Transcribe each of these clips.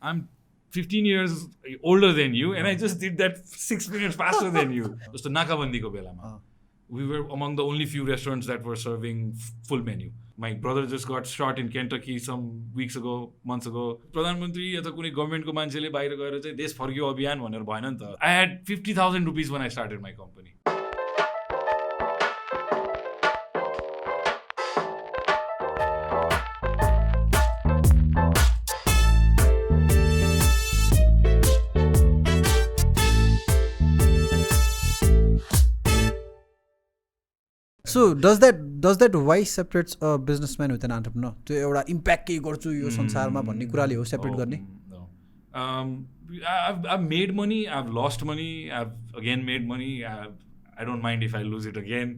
I'm 15 years older than you and I just did that 6 minutes faster than you. Just nakabandiko belama. We were among the only few restaurants that were serving full menu. My brother just got shot in Kentucky some weeks ago, months ago. प्रधानमन्त्री या त कुनै गभर्नमेन्टको मान्छेले बाहिर गएर चाहिँ देश फर्कियो अभियान भनेर भएन नि त. I had 50,000 rupees when I started my company. So does that why separates a businessman with an entrepreneur? त्यो एउटा इम्प्याक्ट के गर्छु यो संसारमा भन्ने कुराले हो सेपरेट गर्ने? No. I've made money, I've lost money, I've again made money. I don't mind if I lose it again.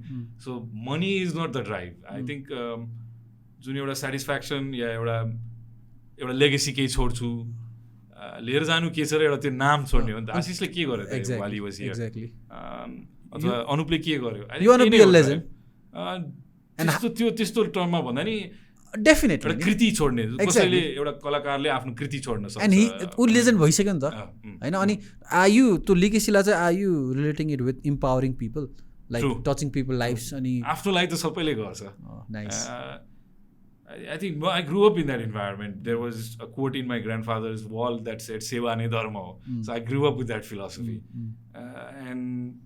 So money is not the drive. I think जुन एउटा satisfaction या एउटा legacy केही छोड्छु लिएर जानु के छ र एउटा त्यो नाम छोड्ने हो नि त. आशिषले के गर्यो त while he was here? Exactly. अथवा अनुपले के गर्यो? You want to be a legend. त्यस्तो टर्ममा भन्दा नि डेफिनेटली एउटा कृति छोड्ने कसैले एउटा कलाकारले आफ्नो कृति छोड्न सक्छ. एन्ड ऊ लेजेन्ड भइसक्यो नि त हैन. अनि आर यु त्यो लेगेसीलाई चाहिँ are you relating it with empowering people like touching people lifes? अनि आफ्नो लाइफ त सबैले गर्छ. Nice. I think I grew up in that environment. There was a quote in my grandfather's wall that said "Seva ne dharma ho." So I grew up with that philosophy. And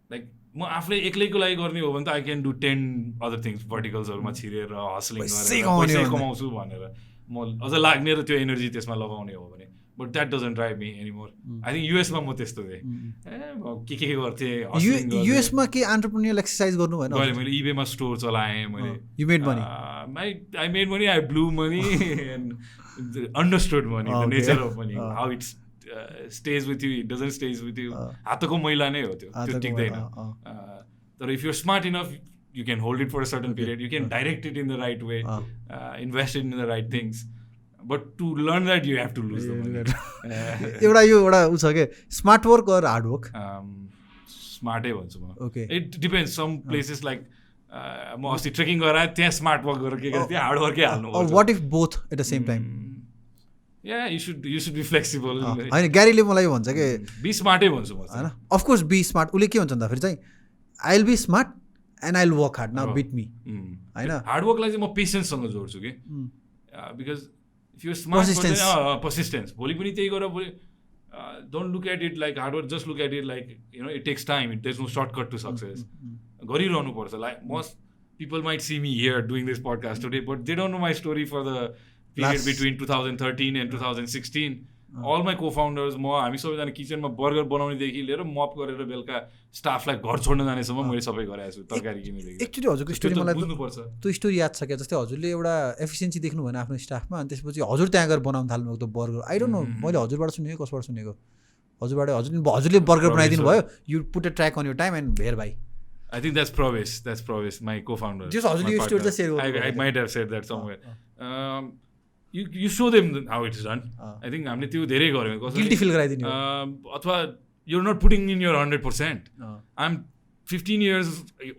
like म आफूले एक्लैको लागि गर्ने हो भने त I can do 10 other things, verticalsहरुमा छिरेर हसलिङ गरेर पैसा कमाउँछु भनेर म अझ लाग्ने र त्यो एनर्जी त्यसमा लगाउने हो भने. But that doesn't drive me anymore. I think US मा म त्यस्तो थिएँ. के गर्थे हसलिङ गर्थे. US मा के एन्टरप्रेन्योरल एक्सरसाइज गर्नु भएन? मैले eBay मा स्टोर चलाएँ मैले. You made money. I made money, I blew money and understood money, the nature of money, how it stays with you, it doesn't stays with you. हातको मैला नै हो त्यो टिक्दैन. तर if you're smart enough, you can hold it for a certain period, you can direct it in the right way, invest it in the right things. But to learn that you have to lose the money. एउटा उ छ के smart work or hard work? स्मार्टै भन्छु म. Okay. It depends. Some places like म अस्ति trekking गरेर त्यहाँ स्मार्ट वर्क गरेर के गर्छ त्यहाँ हार्ड वर्कै हाल्नु पर्छ. What if both at the same time? Yeah, you should be flexible. हैन ग्यारीले मलाई भन्छ के बी स्मार्टै भन्छु म. हैन अफ कोर्स बी स्मार्ट. उले के भन्छ भन्दाखेरि चाहिँ I will be smart and I will work hard now beat me. हैन हार्ड वर्कलाई चाहिँ म पेशेन्ससँग जोड्छु के. Because if you're smart, persistence. भोलि पनि त्यही गर. भोलि don't look at it like hard work, just look at it like it takes time. There's no shortcut to success. गरिरहनु पर्छ. Like most people might see me here doing this podcast today, but they don't know my story for the period between 2013 and 2016. All my co-founders, हामी सबैजना किचनमा burger बनाउनेदेखि लिएर मप गरेर बेलुका स्टाफलाई घर छोड्न जानेसम्म मैले सबै गरेको छु. तरकारी किनेदेखि. एक्चुअली हजुरको स्टोरी मलाई बुझ्नुपर्छ. त्यो स्टोरी याद छ क्या. जस्तै हजुरले एउटा एफिसियन्सी देख्नु भएन आफ्नो स्टाफमा अनि त्यसपछि हजुर त्यहाँ गएर बनाउन थाल्नुभएको त्यो बर्गर. आई डोन्ट नो मैले हजुरबाट सुनेको कसबाट सुनेको हजुरले बर्गर बनाइदिनु भयो. You put a track on your time and where by. I think that's Pravesh, my co-founder. Just हजुरले यो स्टोरी त शेयर गर्नु. I might have said that somewhere. You show them how it's done. I think हामीले त्यो धेरै गर्यौँ. कसरी guilty feel गराइदिनु अथवा you're not putting in your 100%. I'm 15 years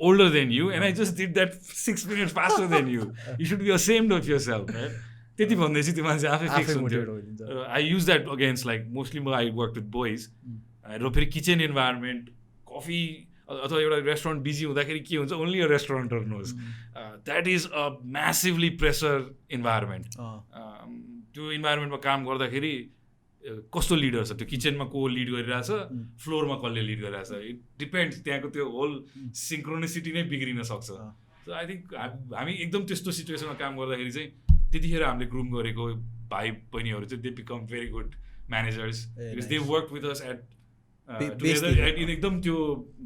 older than you and I just did that 6 minutes faster than you. You should be ashamed of yourself, right? त्यति भन्दैछ त्यो मान्छे आफै फिक्स हुन्थ्यो. I use that against like mostly I worked with boys. र फेरि kitchen environment coffee अथवा एउटा रेस्टुरेन्ट बिजी हुँदाखेरि के हुन्छ only a restaurateur knows. That is a massively pressure environment. त्यो इन्भाइरोमेन्टमा काम गर्दाखेरि कस्तो लिडर छ त्यो किचनमा को लिड गरिरहेछ फ्लोरमा कसले लिड गरिरहेछ इट डिपेन्ड्स. त्यहाँको त्यो होल सिङ्क्रोनिसिटी नै बिग्रिन सक्छ. सो आई थिङ्क हामी एकदम त्यस्तो सिचुएसनमा काम गर्दाखेरि चाहिँ त्यतिखेर हामीले ग्रुम गरेको भाइ बहिनीहरू चाहिँ they become very good managers because they work with us at एकदम त्यो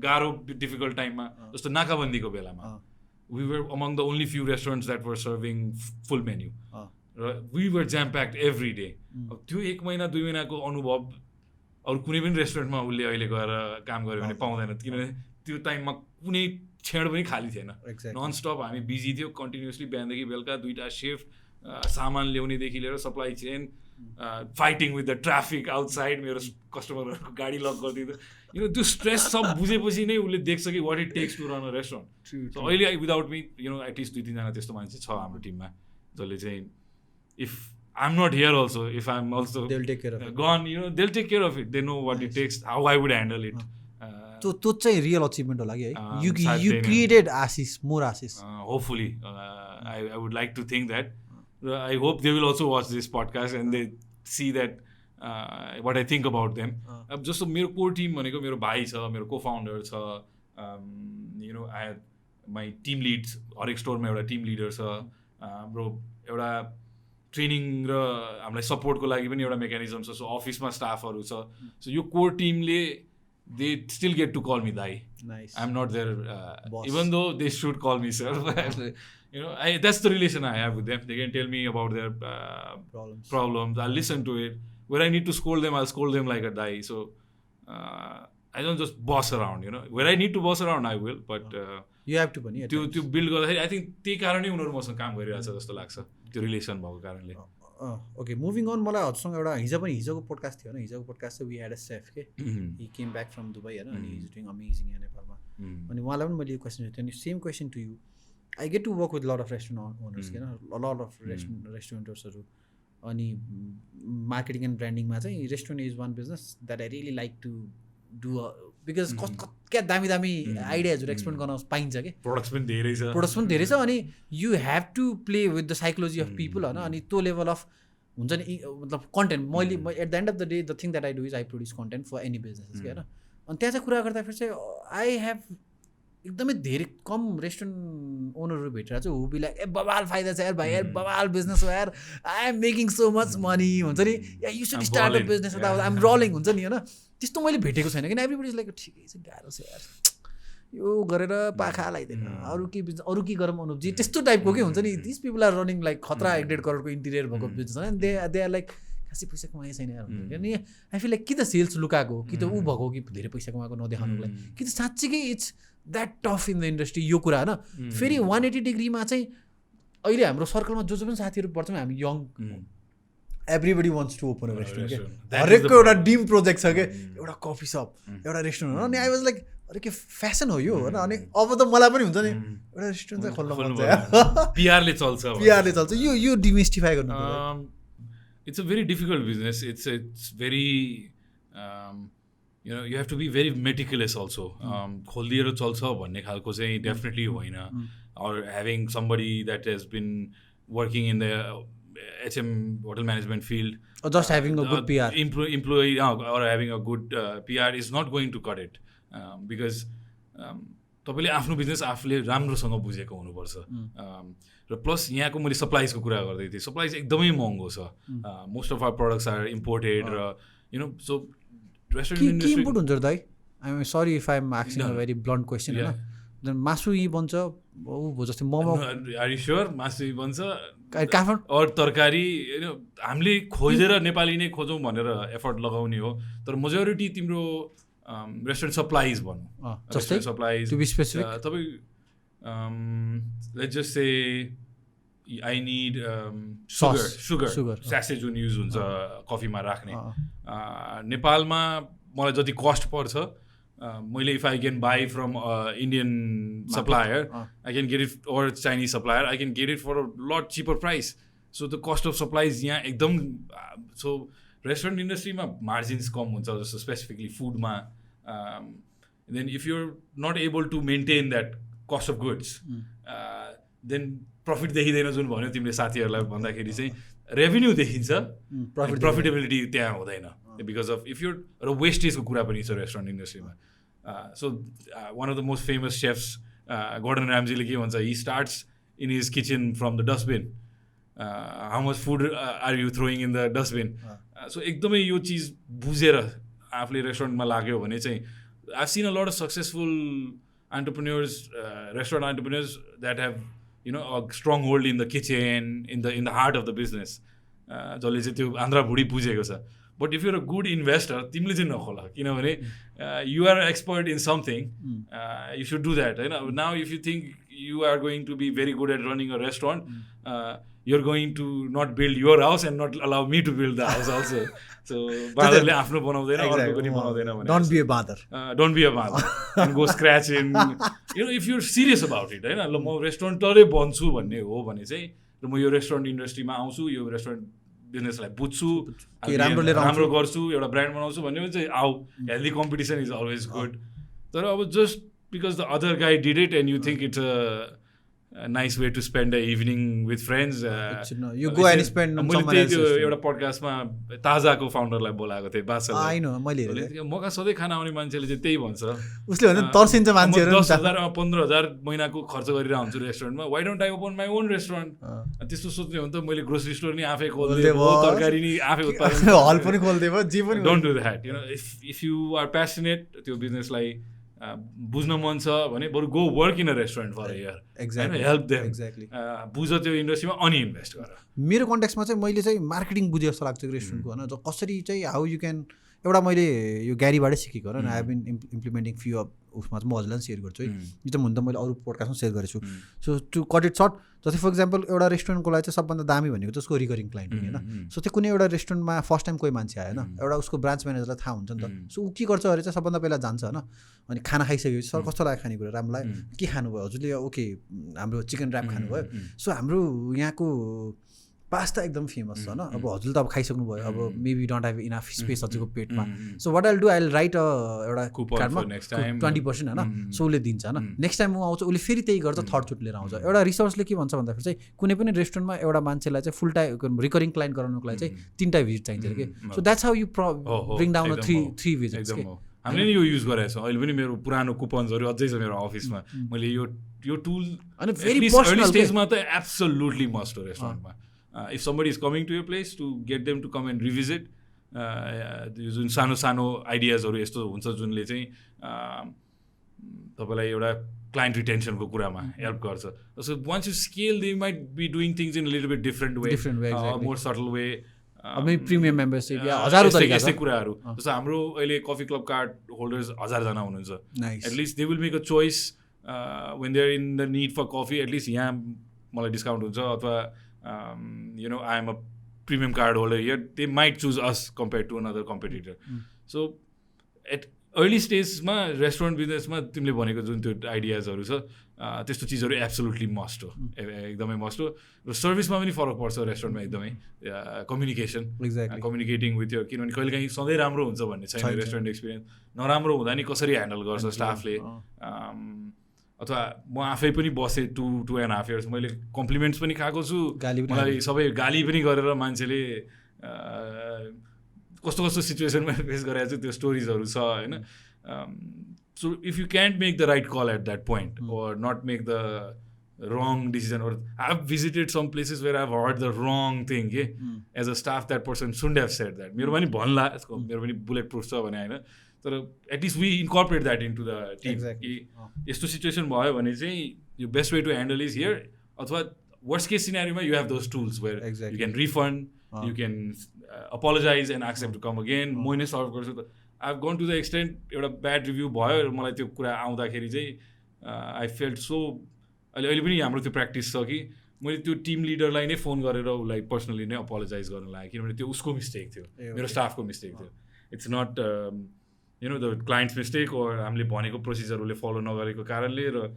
गाह्रो डिफिकल्ट टाइममा. जस्तो नाकाबन्दीको बेलामा we were among the only few restaurants that were serving full menu र we were jam packed every day. त्यो 1 महिना 2 महिनाको अनुभव अरू कुनै पनि रेस्टुरेन्टमा उसले अहिले गएर काम गर्यो भने पाउँदैन. किनभने त्यो टाइममा कुनै क्षण पनि खाली थिएन. ननस्टप हामी बिजी थियो कन्टिन्युसली. बिहानदेखि बेलुका 2टा शिफ्ट, सामान ल्याउनेदेखि लिएर supply chain, fighting with the traffic outside. मेरो कस्टमरहरूको गाडी लक गरिदिँदा त्यो स्ट्रेस सब बुझेपछि नै उसले देख्छ कि what it takes to run a restaurant. So अहिले विदाउट मी एटलिस्ट 2-3 जना त्यस्तो मान्छे छ हाम्रो टिममा जसले चाहिँ if I'm not here also. If I'm also They'll take care of it. gone, they'll take care of it. They know what it takes, how I would handle it. त्यो चाहिँ रियल अचिभमेन्ट होला कि है you created Ashish more Ashish Hopefully, I would like to think that. I hope they will also watch this podcast and they see that what I think about them. अब जस्तो मेरो core team भनेको मेरो भाइ छ, मेरो को-फाउन्डर छ, I have my team leads, हरेक स्टोरमा एउटा टिम लिडर छ, हाम्रो एउटा ट्रेनिङ र हामीलाई सपोर्टको लागि पनि एउटा मेकानिजम छ, सो अफिसमा स्टाफहरू छ, सो यो कोर टिमले they still get to call me Dai. Nice. I'm not their even though they should call me sir. That's the relation I have with them. They can tell me about their problems. I'll listen to it. Where I need to scold them, I'll scold them like a Dai. So I don't just boss around, Where I need to boss around, I will. But you have to पनि to build गर्दाखेरि I think त्यही कारणै उनीहरू मसँग काम गरिरहेछ जस्तो लाग्छ त्यो रिलेसन भएको कारणले. ओके मुभिङ अन मलाई हजुरसँग एउटा हिजोको पोडकास्ट थियो होइन हिजोको पोडकास्ट चाहिँ वी ह्याड अ सेफ के he came back from Dubai होइन अनि इज डुइङ अमेजिङ यहाँ नेपालमा अनि उहाँलाई पनि मैले यो क्वेसन थियो अनि same question to you I get to work with lot of restaurant owners होइन लट अफ रेस्टुरेन्टर्सहरू अनि मार्केटिङ एन्ड ब्रान्डिङमा चाहिँ restaurant is one business that I really like to do because क्या दामी आइडियाजहरू एक्सप्लेन गर्न पाइन्छ कि प्रोडक्ट्स पनि धेरै छ अनि you have to play with the psychology of people होइन अनि त्यो लेभल अफ हुन्छ नि मतलब कन्टेन्ट मैले at the end of the day the thing that I do is I produce content for any businesses क्या होइन अनि त्यहाँ चाहिँ कुरा गर्दाखेरि चाहिँ आई हेभ एकदमै धेरै कम रेस्टुरेन्ट ओनरहरू भेटेर चाहिँ हुबी लाइक बबाल फाइदा छ यार भाइ यार बबाल बिजनेस हो यार I am making so much money हुन्छ नि you should start a business I am rolling हुन्छ नि होइन त्यस्तो मैले भेटेको छैन किन एभ्रिबडी इज लाइक ठिकै छ गाह्रो छ यार यो गरेर पाखा लगाइदिएन अरू के गरौँ अनुपजी त्यस्तो टाइपको के हुन्छ नि this people are running like खतरा 1.5 करोडको इन्टिरियर भएको बिजनेस होइन दे आर लाइक खासै पैसा कमाएको छैन यार अनि आई फिल लाइक कि त सेल्स लुकाएको कि त ऊ भएको कि धेरै पैसा कमाएको नदेखाउनुको लागि कि त साँच्चीकै it's that tough in the industry यो कुरा होइन फेरि 180 डिग्रीमा चाहिँ अहिले हाम्रो सर्कलमा जो पनि साथीहरू पर्छौँ हामी young everybody wants to open a restaurant क्या हरेकको एउटा ड्रिम प्रोजेक्ट छ क्या एउटा कफी सप एउटा रेस्टुरेन्ट अनि आई वाज लाइक अरे के फेसन हो यो होइन अनि अब त मलाई पनि हुन्छ नि एउटा रेस्टुरेन्ट चाहिँ खोल्न मन छ पिआरले चल्छ यो डिमिस्टिफाई गर्नु it's a very difficult business. It's very you have to be very meticulous also. खोलिदिएर चल्छ भन्ने खालको चाहिँ definitely होइन. Or having somebody that has been working in the HM hotel management field. Or just having a good PR. Employee or having a good PR is not going to cut it because तपाईँले आफ्नो business आफूले राम्रोसँग बुझेको हुनुपर्छ र plus यहाँको मैले सप्लाइजको कुरा गर्दै थिएँ सप्लाइज एकदमै महँगो छ most of our products are imported र सो रेस्टुरेन्ट इन्डस्ट्री इम्पोर्ट हुन्छ दाइ I am sorry if I am asking a very blunt question होइन मासु यहीँ बन्छ ऊ जस्तै मोमो आर यु स्योर मासु यहीँ बन्छ काठमाडौँ अरू तरकारी हामीले खोजेर नेपाली नै खोजौँ भनेर एफर्ट लगाउने हो तर मेजोरिटी तिम्रो रेस्टुरेन्ट सप्लाइज भनौँ जस्तै सप्लाइज टु बी स्पेसिफिक तपाईँ let's just say I need sugar sachet जुन युज हुन्छ कफीमा राख्ने नेपालमा मलाई जति कस्ट पर्छ मैले if I can buy from Indian supplier I can get it or Chinese supplier I can get it for a lot cheaper price so the cost of supplies यहाँ एकदम सो रेस्टुरेन्ट इन्डस्ट्रीमा margins कम हुन्छ जस्तो specifically फुडमा then if you're not able to maintain that cost of goods then profit देखिँदैन जुन भन्यो तिमीले साथीहरूलाई भन्दाखेरि चाहिँ रेभेन्यू देखिन्छ प्रफिटेबिलिटी त्यहाँ हुँदैन बिकज अफ इफ यु र वेस्टेजको कुरा पनि छ रेस्टुरेन्ट इन्डस्ट्रीमा so one of the most famous chefs Gordon ऱ्याम्जीले के भन्छ he starts in his kitchen from the dustbin how much food are you throwing in the dustbin so एकदमै यो चिज बुझेर आफूले रेस्टुरेन्टमा लाग्यो भने चाहिँ I seen a lot of successful entrepreneurs, restaurant entrepreneurs that have a strong hold in the kitchen, in the heart of the business. जसले चाहिँ त्यो आन्द्रा भुडी बुझेको छ but if you're a good investor तिमीले चाहिँ नखोला किनभने you are expert in something you should do that होइन now if you think you are going to be very good at running a restaurant you're going to not build your house and not allow me to build the house also. So, बाँदरले आफ्नो बनाउँदैन अर्को पनि बनाउँदैन भने don't be a बाँदर. Don't be a बाँदर. And go scratch in. If you're serious about it, हैन ल म रेस्टुरेन्टरै बन्छु भन्ने हो भने चाहिँ र म यो रेस्टुरेन्ट इन्डस्ट्रीमा आउँछु यो रेस्टुरेन्ट बिजनेसलाई बुझ्छु, राम्रो राम्रो गर्छु, एउटा ब्रान्ड बनाउँछु भन्ने पनि चाहिँ आऊ, healthy competition is always good. तर अब just because the other guy did it and you think it's a nice way to spend the evening with friends. मैले त्यो एउटा पडकास्टमा ताजाको फाउन्डरलाई बोलाएको थिएँ, बादशाहले. मका सधैँ खाना आउने मान्छेले चाहिँ त्यही भन्छ, उसले भन्दा तर्सिन्छ मान्छेहरू. 10,000 15,000 महिनाको खर्च गरिरहेको हुन्छु रेस्टुरेन्टमा, why don't I open my own restaurant. त्यस्तो सोच्ने हो भने त मैले ग्रोसरी स्टोर नि आफै खोल्दियो, तरकारी नि आफै उत्पादन, हल पनि खोल्दियो, जे पनि. Don't do that. If you are passionate, त्यो बिजनेसलाई बुझ्न मन छ भने बरु go work in a restaurant for a year, help them. बुझ त्यो इन्डस्ट्रीमा अनि इन्भेस्ट गर. मेरो कन्टेक्समा चाहिँ मैले चाहिँ मार्केटिङ बुझे जस्तो लाग्छ रेस्टुरेन्टको होइन, कसरी चाहिँ हाउ यु क्यान. एउटा मैले यो ग्यारीबाटै सिकेको होइन, I have been implementing few of उसमा चाहिँ म हजुरलाई सेयर गर्छु है. यो चाहिँ हुन त मैले अरू पोडकास्टमा सेयर गरेको छु. So to cut it short, जस्तै फर इक्जाम्पल एउटा रेस्टुरेन्टको लागि चाहिँ सबभन्दा दामी भनेको चाहिँ उसको रिकरिङ क्लाइन्ट हो होइन. सो त्यो कुनै एउटा रेस्टुरेन्टमा फर्स्ट टाइम कोही मान्छे आयो होइन, एउटा उसको ब्रान्च म्यानेजरलाई थाहा हुन्छ नि त. सो ऊ के गर्छ अरे चाहिँ सबभन्दा पहिला जान्छ होइन, अनि खाना खाइसकेपछि सर कस्तो लाग्यो खानेकुरा, राम्रो लाग्यो, के खानुभयो हजुरले, ओके हाम्रो चिकन र्याप खानुभयो. सो हाम्रो यहाँको पास्ता एकदम फेमस छ होइन, अब हजुरले त अब खाइसक्नुभयो, अब maybe don't have enough space हजुरको पेटमा. So what I'll do, I'll write एउटा कार्डमा 20% होइन. सो उसले दिन्छ होइन. नेक्स्ट टाइम ऊ आउँछ, उसले फेरि त्यही गर्छ, थर्ड चोटि लिएर आउँछ. एउटा रिसर्चले के भन्छ भन्दाखेरि चाहिँ कुनै पनि रेस्टुरेन्टमा एउटा मान्छेलाई चाहिँ फुल टाइम रिकरिङ क्लाइन्ट गराउनुको लागि चाहिँ 3टा भिजिट चाहिन्छ कि. So that's how you bring down 3 visits. हामीले नि यो युज गरेको छौँ अहिले पनि. मेरो पुरानो कुपन्सहरू अझै छ मेरो अफिसमा. मैले यो टुल अनि अर्ली स्टेजमा त एब्सोल्युटली मस्ट हो रेस्टुरेन्टमा. If somebody is coming to your place, to get them to come and revisit, यो जुन सानो सानो आइडियाजहरू यस्तो हुन्छ जुनले चाहिँ तपाईँलाई एउटा क्लाइन्ट रिटेन्सनको कुरामा हेल्प गर्छ. So once you scale they might be doing things in little bit different way, more subtle way, premium membership या हजारौँ यस्तै कुराहरू. जस्तो हाम्रो अहिले कफी क्लब कार्ड होल्डर्स 1000 जना हुनुहुन्छ. At least they will make a choice when they are in the need for coffee. At least यहाँ मलाई डिस्काउन्ट हुन्छ, अथवा you know, I am a premium card holder here, they might choose us compared to another competitor. So at early stage ma restaurant business ma timle bhaneko jun त्यो आइडियाजहरु छ त्यस्तो चीजहरु absolutely must हो, एकदमै must हो. र सर्भिसमा पनि फरक पर्छ रेस्टुरेन्टमा एकदमै. कम्युनिकेसन, कम्युनिकेटिङ विथ यर, किनभने कहिलेकाहीँ सधैँ राम्रो हुन्छ भन्ने छैन रेस्टुरेन्ट एक्सपिरियन्स. नराम्रो हुँदा नि कसरी ह्यान्डल गर्छ स्टाफले. अथवा म आफै पनि बसेँ 2.5 years, मैले कम्प्लिमेन्ट्स पनि खाएको छु, मलाई सबै गाली पनि गरेर मान्छेले कस्तो कस्तो सिचुएसनमा फेस गरेको छु त्यो स्टोरिजहरू छ होइन. So if you can't make the right call at that point or not make the wrong decision, or I have visited some places where I have heard the wrong thing के as a staff, that person shouldn't have said that. मेरो पनि भन्ला, मेरो पनि bullet proof छ भने होइन, तर at least we incorporate that into the team. यस्तो सिचुएसन भयो भने चाहिँ यो best way to handle is here, अथवा वर्स्ट केस सिनारीमा you have those tools where you can refund, you can apologize and accept to come again. म नै serve गर्छु त. I have gone to the extent एउटा bad review भयो र मलाई त्यो कुरा आउँदाखेरि चाहिँ आई फेल्ट सो. अहिले पनि हाम्रो त्यो प्र्याक्टिस छ कि मैले त्यो टिम लिडरलाई नै फोन गरेर उसलाई पर्सनली नै अपोलोजाइज गर्न लाग्यो, किनभने त्यो उसको मिस्टेक थियो, मेरो स्टाफको मिस्टेक थियो. It's not you know the clients mistake और हामीले भनेको प्रोसिजरहरूले फलो नगरेको कारणले. र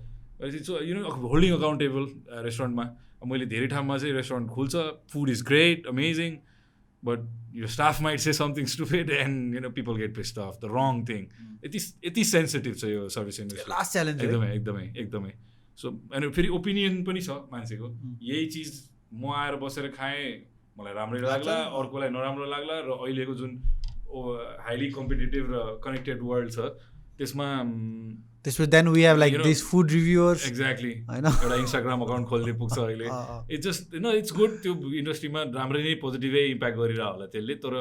यु नो होल्डिङ अकाउन्टेबल रेस्टुरेन्टमा मैले धेरै ठाउँमा चाहिँ रेस्टुरेन्ट खुल्छ, food is great amazing, but your staff might say something stupid and you know people get pissed off, the wrong thing. यति सेन्सिटिभ छ यो सर्भिस इन्डस्ट्री. लास्ट च्यालेन्ज एकदमै. सो अनि फेरि ओपिनियन पनि छ मान्छेको. यही चिज म आएर बसेर खाएँ, मलाई राम्रै लाग्ला, अर्कोलाई नराम्रो लाग्ला. र अहिलेको जुन हाइली कम्पिटिटिभ र कनेक्टेड वर्ल्ड छ त्यसमा then we have like this food reviewers. Exactly होइन, एउटा इन्स्टाग्राम अकाउन्ट खोल्दै पुग्छ अहिले. It's just no it's good. त्यो इन्डस्ट्रीमा राम्रै नै पोजिटिभै इम्प्याक्ट गरिरह होला त्यसले. तर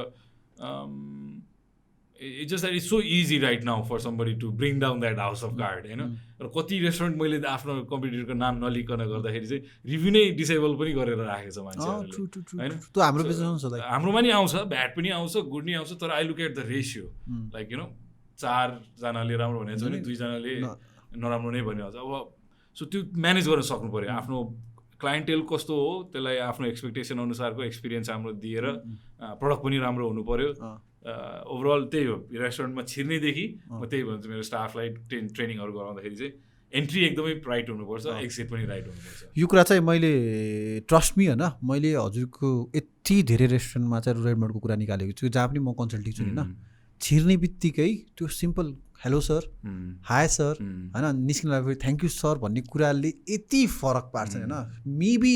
it's just that it's so easy right now for somebody to bring down that house of card होइन. र कति रेस्टुरेन्ट मैले आफ्नो कम्पिटिटरको नाम नलिकन गर्दाखेरि चाहिँ रिभ्यू नै डिसेबल पनि गरेर राखेको छ मान्छेहरूले होइन. हाम्रो बिजनेस हाम्रोमा नि आउँछ, ब्याड पनि आउँछ, गुड नि आउँछ. तर I look at the ratio, like you know 4 जनाले राम्रो भनेको छ भने 2 जनाले नराम्रो नै भन्ने हुन्छ. अब सो त्यो म्यानेज गर्न सक्नु पऱ्यो. आफ्नो क्लाइन्टेल कस्तो हो त्यसलाई आफ्नो एक्सपेक्टेसन अनुसारको एक्सपिरियन्स राम्रो दिएर प्रडक्ट पनि राम्रो हुनु पऱ्यो. ओभरअल त्यही हो. रेस्टुरेन्टमा छिर्नेदेखि म त्यही भन्छु मेरो स्टाफलाई ट्रेनिङहरू गराउँदाखेरि चाहिँ एन्ट्री एकदमै राइट हुनुपर्छ, एक्सिट पनि राइट हुनुपर्छ। यो कुरा चाहिँ मैले ट्रस्ट मी होइन, मैले हजुरको यति धेरै रेस्टुरेन्टमा चाहिँ रेडमडको कुरा निकालेको छु जहाँ पनि म कन्सल्टिङ छु होइन, छिर्ने बित्तिकै त्यो simple hello sir, high sir होइन, निस्किनु थ्याङ्क यू सर भन्ने कुराले यति फरक पार्छ होइन। मेबी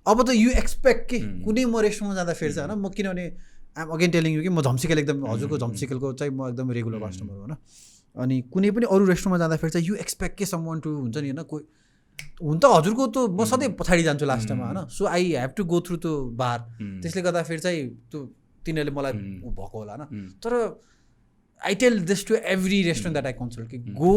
अब त यु एक्सपेक्ट के कुनै म रेस्टुरेन्टमा जाँदा फेरि चाहिँ होइन, म किनभने आइम अगेन टेलिङ यु कि म झम्सिकल एकदम हजुरको झम्सिकलको चाहिँ म एकदम रेगुलर कस्टमर हो होइन। अनि कुनै पनि अरू रेस्टुरेन्टमा जाँदाखेरि चाहिँ यु एक्सपेक्ट के समवन टु हुन्छ नि होइन, कोही हुन त हजुरको त म सधैँ पछाडि जान्छु लास्ट टाइममा होइन, so I have to go through त्यो बार, त्यसले गर्दाखेरि चाहिँ त्यो तिनीहरूले मलाई भएको होला होइन। तर I tell this to every restaurant that I consult. Go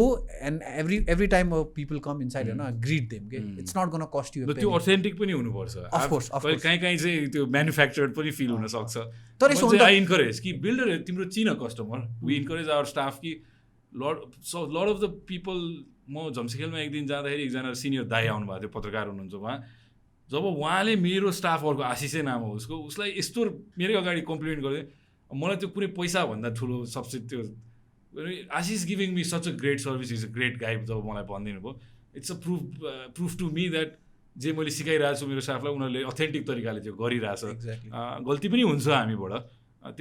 and every time people come inside, greet them. It's not going to cost you a penny. त्यो authentic पनि हुनुपर्छ. Of course. कहीं चाहिँ त्यो manufactured पनि feel हुन सक्छ. तर I encourage कि builder तिम्रो चिन customer. We encourage our staff कि lot of the people, म झम्सिखेलमा एक दिन जाँदाखेरि एकजना सिनियर दाइ आउनु भएको थियो, पत्रकार हुनुहुन्छ उहाँ। जब उहाँले मेरो स्टाफहरूको आशिषै नाम हो उसलाई यस्तो मेरै अगाडि कम्प्लिमेन्ट गर्दै, मलाई त्यो कुनै पैसा भन्दा ठुलो सबसे त्यो Ashish giving me such a great service, is a great guy जब मलाई भनिदिनु भयो, it's a proof to me that जे मैले सिकाइरहेको छु मेरो स्टाफलाई उनीहरूले अथेन्टिक तरिकाले त्यो गरिरहेछ। गल्ती पनि हुन्छ हामीबाट,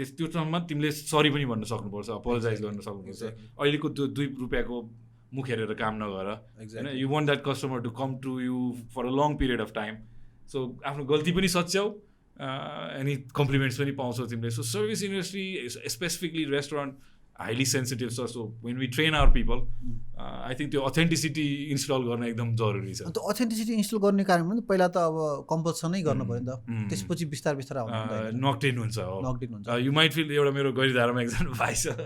त्यो ठाउँमा तिमीले सरी पनि भन्न सक्नुपर्छ, अपोलोजाइज गर्न सक्नुपर्छ। अहिलेको त्यो 2 रुपियाँको मुख हेरेर काम नगर होइन, you want that customer to come to you for a long period of time. So आफ्नो गल्ती पनि सच्याउ, अनि कम्प्लिमेन्ट्स पनि पाउँछौ तिमीले। So service industry specifically restaurant highly sensitive छ। So when we train our people I think त्यो अथेन्टिसिटी इन्स्टल गर्न एकदम जरुरी छ। त्यो अथेन्टिसिटी इन्स्टल गर्ने कारण पनि पहिला त अब कम्पल्सनै गर्नु पऱ्यो नि त, त्यसपछि बिस्तार नकटिन हुन्छ। नकटिन हुन्छ। यु माइट फिल एउटा मेरो गरिधारामा एकजना भाइ छ,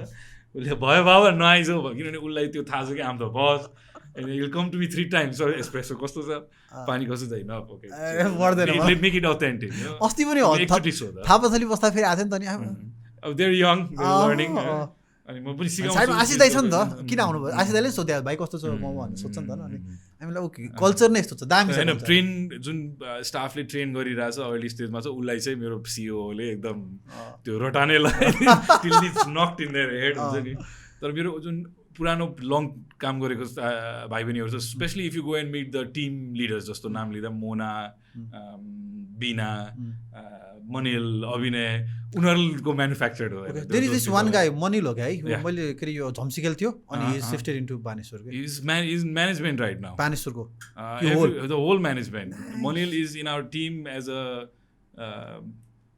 उसले भयो बाबा नआइजौ भयो, किनभने उसलाई त्यो थाहा छ कि आम त बस and you'll come to me 3 times, sir espresso कस्तो छ, पानी कस्तो छैन, ओके मेक इट अथेन्टिक। अस्ति पनि थाहा पछाडि बस्दा फेरि आएको थियो नि त नि, अब देयर यङ लर्निङ, अनि म पनि सिकाउँछु। आशिष दाइ छ नि त, किन आउनुभयो, आशिष दाइले सोध्यो भाइ कस्तो छ म भनेर सोध्छ नि त, अनि हामीलाई ओके कल्चर नै यस्तो छ, दामी छ होइन। ट्रेन जुन स्टाफले ट्रेन गरिरहेछ अर्ली स्टेजमा छ, उसलाई चाहिँ मेरो सिओले एकदम त्यो रटानेलाई नक्ट इन देयर हेड हुन्छ नि। तर मेरो जुन पुरानो लङ काम गरेको भाइ बहिनीहरू छ, specially if you go and meet the team leaders, जस्तो नाम लिँदा मोना, बिना, मनिल, अभिनय, उनीहरूको म्यानुफ्याक्चर्ड हो। देयर इज दिस वान गाई मनिल हो क्या है, मैले के अरे यो झम्सिकेल थियो अनि he is shifted into Baneshwor के, इज म्यानेजमेन्ट राइट नाउ, बानेश्वरको the whole management. Manil is in our team as a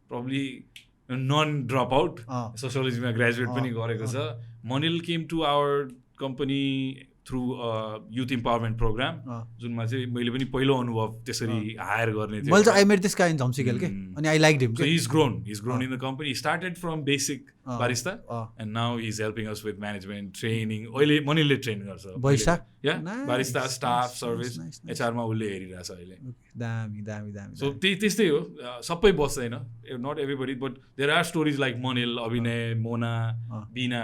probably non-drop out, सोसियोलोजीमा ग्रेजुएट पनि गरेको छ। Manil came to our company through youth empowerment program, जुनमा चाहिँ मैले पनि पहिलो अनुभव त्यसरी हायर गर्ने थियो। मैले चाहिँ I met this guy in Jhamsikhel के, अनि I liked him. So he is grown in the company. He started from basic barista and now he is helping us with management training. अहिले मनिलले ट्रेन गर्छ barista, staff, service, एचआरमा उसले हेरिरहेछ अहिले। दामी। सो त्यस्तै हो, सबै बस्दैन, not everybody, but there are stories like Manil, Abhinay, Mona, Bina,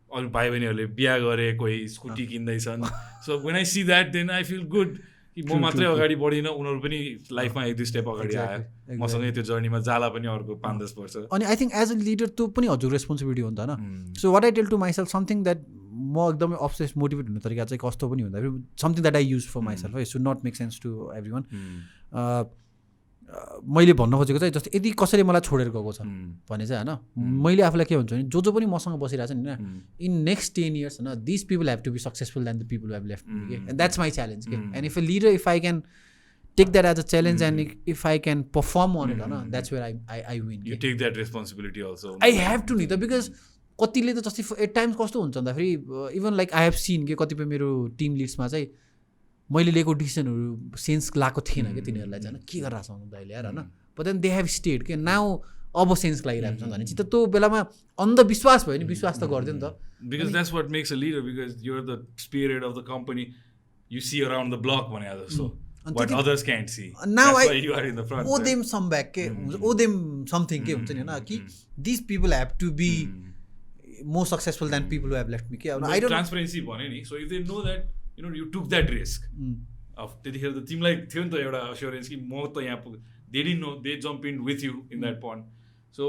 अरू भाइ बहिनीहरूले बिहा गरे, कोही स्कुटी किन्दैछन्। So when I see that then I feel good कि म मात्रै अगाडि बढिनँ, उनीहरू पनि लाइफमा 1-2 स्टेप अगाडि आयो, मसँगै त्यो जर्नीमा जाला पनि अर्को 5-10 वर्ष। अनि I think as a leader त्यो पनि हजुर रेस्पोन्सिबिलिटी हो नि त होइन। So what I tell to myself something that म एकदमै अब्सेस मोटिभेट हुने तरिका चाहिँ कस्तो पनि हुँदाखेरि something that I use for myself, it should not make sense to every one. मैले भन्न खोजेको चाहिँ जस्तो यदि कसैले मलाई छोडेर गएको छ भने चाहिँ होइन, मैले आफूलाई के भन्छ भने जो पनि मसँग बसिरहेको छ नि होइन, इन नेक्स्ट 10 years होइन, this people have to be successful then the people who have left me के, एन्ड द्याट्स माई च्यालेन्ज के। And if a leader, if I can take that as a challenge and if I can perform on it होइन, that's where I win. You take that responsibility also. I have to नि त, because कतिले त जस्तै at times कस्तो हुन्छ भन्दाखेरि even like I have seen के कतिपय मेरो टिम लिड्समा चाहिँ मैले लिएको डिसिजनहरू सेन्स लगाएको थिएन कि तिनीहरूलाई चाहिँ के गरेर छ दाइले यार होइन, but then they have stayed के नाउ अब सेन्स लागिरहेको छ भने चाहिँ त्यो बेलामा अन्धविश्वास भयो नि, विश्वास त गर्थ्यो नि त। Because that's what makes a leader, because you are the spirit of the company, you see around the block भने जस्तो, what others can't see. Now that's why you are in the front. Owe them some back के, owe them something के हुन्छ नि होइन, कि these people have to be more successful than people who have left me के। I don't transparency भने नि, so if they know that you took that risk of त्यतिखेर त तिमीलाई थियो नि त एउटा assurance कि म त यहाँ, they didn't know, they jump in with you in that pond. So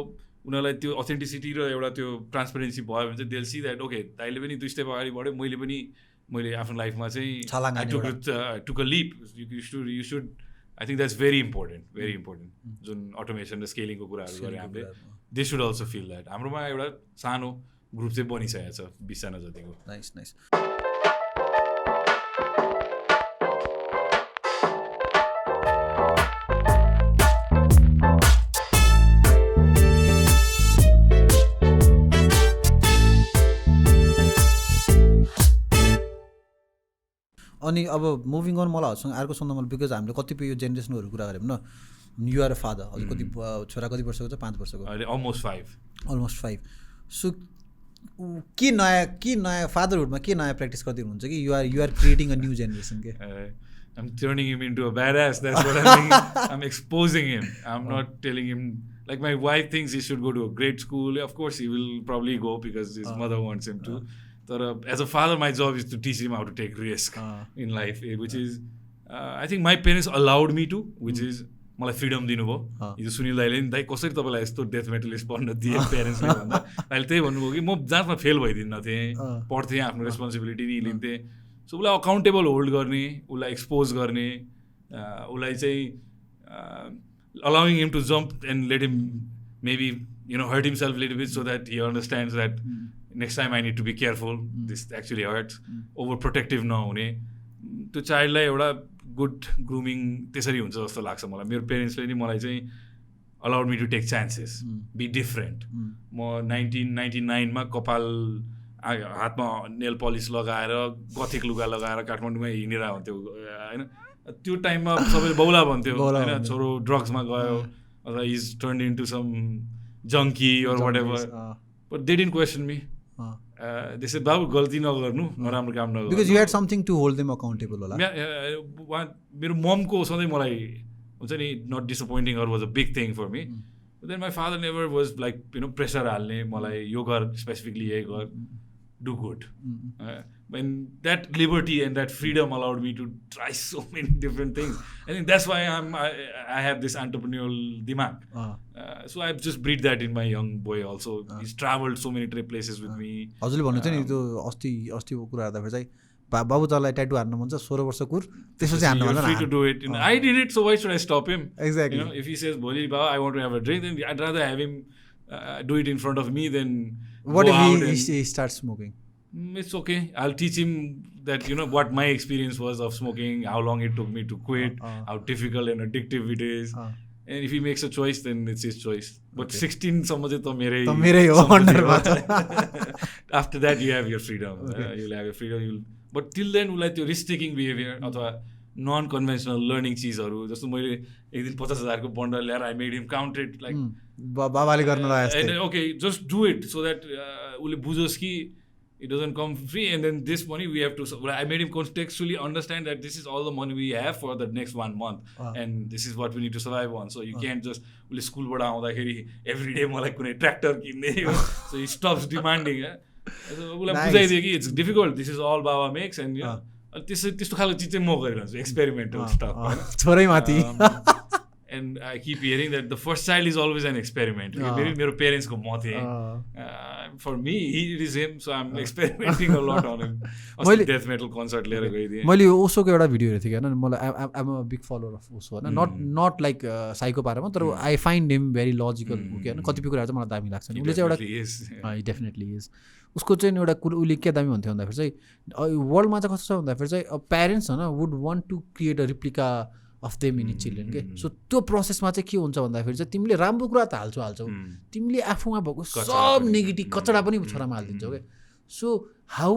उनीहरूलाई त्यो अथेन्टिसिटी र एउटा त्यो ट्रान्सपेरेन्सी भयो भने चाहिँ they'll see that okay दाइले पनि 2 स्टेप अगाडि बढ्यो, मैले पनि मैले आफ्नो लाइफमा चाहिँ छलाङ took a leap you should I think that's very important जुन अटोमेसन र स्केलिङको कुराहरू गऱ्यो हामीले they should also feel that हाम्रोमा एउटा सानो ग्रुप चाहिँ बनिसकेको छ 20 जना जतिको नाइस अनि अब मुभिङ अन मलाई हजुरसँग अर्को सोध्न मलाई बिकज हामीले कतिपय यो जेनेरेसनहरू कुरा गऱ्यौँ न यु आर अ फादर हजुर कति छोरा कति वर्षको छ 5 वर्षको अहिले अलमोस्ट 5 सो के नयाँ फादरहुडमा के नयाँ प्र्याक्टिस गर्दै हुनुहुन्छ कि you are creating a new generation के I'm turning him into a badass. That's what I'm doing. I'm exposing him. I'm not telling him. Like my wife thinks he should go to a great school. Of course, he will probably go because his mother wants him to. But as a father, my job is to teach him how to take risk in life, which is, I think my parents allowed me to, which is मलाई freedom दिनुभयो हिजो सुनिल दाइले नि दाइ कसरी तपाईँलाई यस्तो death मेटलिस्ट पढ्न दिएँ प्यारेन्ट्सले भन्दा अहिले त्यही भन्नुभयो कि म जाँचमा फेल भइदिन्न थिएँ पढ्थेँ आफ्नो रेस्पोन्सिबिलिटी नि लिन्थेँ सो उसलाई अकाउन्टेबल होल्ड गर्ने उसलाई एक्सपोज गर्ने उसलाई चाहिँ allowing him to jump and let him maybe hurt himself little bit so that he understands that next time I need to be careful this actually hurts over protective नहुने त्यो चाइल्डलाई एउटा good grooming त्यसरी हुन्छ जस्तो लाग्छ मलाई मेरो पेरेन्ट्सले नि मलाई चाहिँ allowed me to take chances be different म 1999 कपाल हातमा नेल पलिस लगाएर गथिक लुगा लगाएर काठमाडौँमै हिँडेर हुन्थ्यो होइन त्यो टाइममा सबैले बौला भन्थ्यो होइन छोरो ड्रग्समा गयो अथवा is turn into some junkie or whatever but they didn't question me त्यसै बाबु गल्ती नगर्नु नराम्रो काम नगर्नु because you had something to hold them accountable होला मेरो ममको सधैँ मलाई हुन्छ नि not disappointing or was a big thing for me then my father never was like pressure हाल्ने मलाई यो गर स्पेसिफिकली यही गर do good. And that liberty and that freedom allowed me to try so many different things. I think that's why I have this entrepreneurial dimag. So I've just breed that in my young boy also. He's traveled so many places with me. हजुरले भन्नु थियो नि त्यो अस्तिको कुरा गर्दाखेरि चाहिँ बाबु तँलाई ट्याटु हान्नु मन छ 16 वर्ष कुर त्यसपछि हान्नु भन्छ free to do it. I did it, so why should I stop him? Exactly. If he says bholi baba I want to have a drink, then I'd rather have him do it in front of me than what if he starts smoking? It's okay. I'll teach him that what my experience was of smoking, how long it took me to quit, how difficult and addictive it is. And if he makes a choice, then it's his choice. But 16 samajhe to mere ho under after that you have your freedom. You'll have your freedom. But till then ulai त्यो risk taking behavior अथवा non conventional learning चिजहरु जस्तो मैले एक दिन 50,000 को bundle ल्याएर I made him count it like बाबाले गर्न लगाए जस्तै okay just do it so that उले बुझोस् कि it doesn't come free and then this money we have to I made him contextually understand that this is all the money we have for the next 1 month and this is what we need to survive on so you can't just ule school bada aउँदाखेरि every day मलाई कुनै tractor किन्ने so he stops demanding so उलाई बुझाइदिए कि it's difficult this is all baba makes and त्यस्तो खालको चिज चाहिँ म गरिरहन्छु एक्सपेरिमेन्टल स्टफ छोरै माथि and I keep hearing that the first child is always an experiment. Maybe मेरो parents को म थिए for me it is him so I'm experimenting a lot on him. अस्ति death metal concert लिएर गइदिएँ मैले ओसोको एउटा भिडियो हेरेको थिएँ हैन मलाई I'm a big follower of ओसो हैन not like साइको पारामा तर I find him very logical के हैन कतिपय कुराहरु चाहिँ मलाई दामी लाग्छ उले चाहिँ एउटा he definitely is उसको चाहिँ एउटा उले के दामी भन्थ्यो भन्दाखेरि चाहिँ वर्ल्डमा चाहिँ कस्तो छ भन्दाखेरि चाहिँ प्यारेन्ट्स हैन would want to create a replica of them in children के सो त्यो प्रोसेसमा चाहिँ के हुन्छ भन्दाखेरि चाहिँ तिमीले राम्रो कुरा त हाल्छौ तिमीले आफूमा भएको सब नेगेटिभ कचडा पनि छोरामा हालिदिन्छौ क्या सो हाउ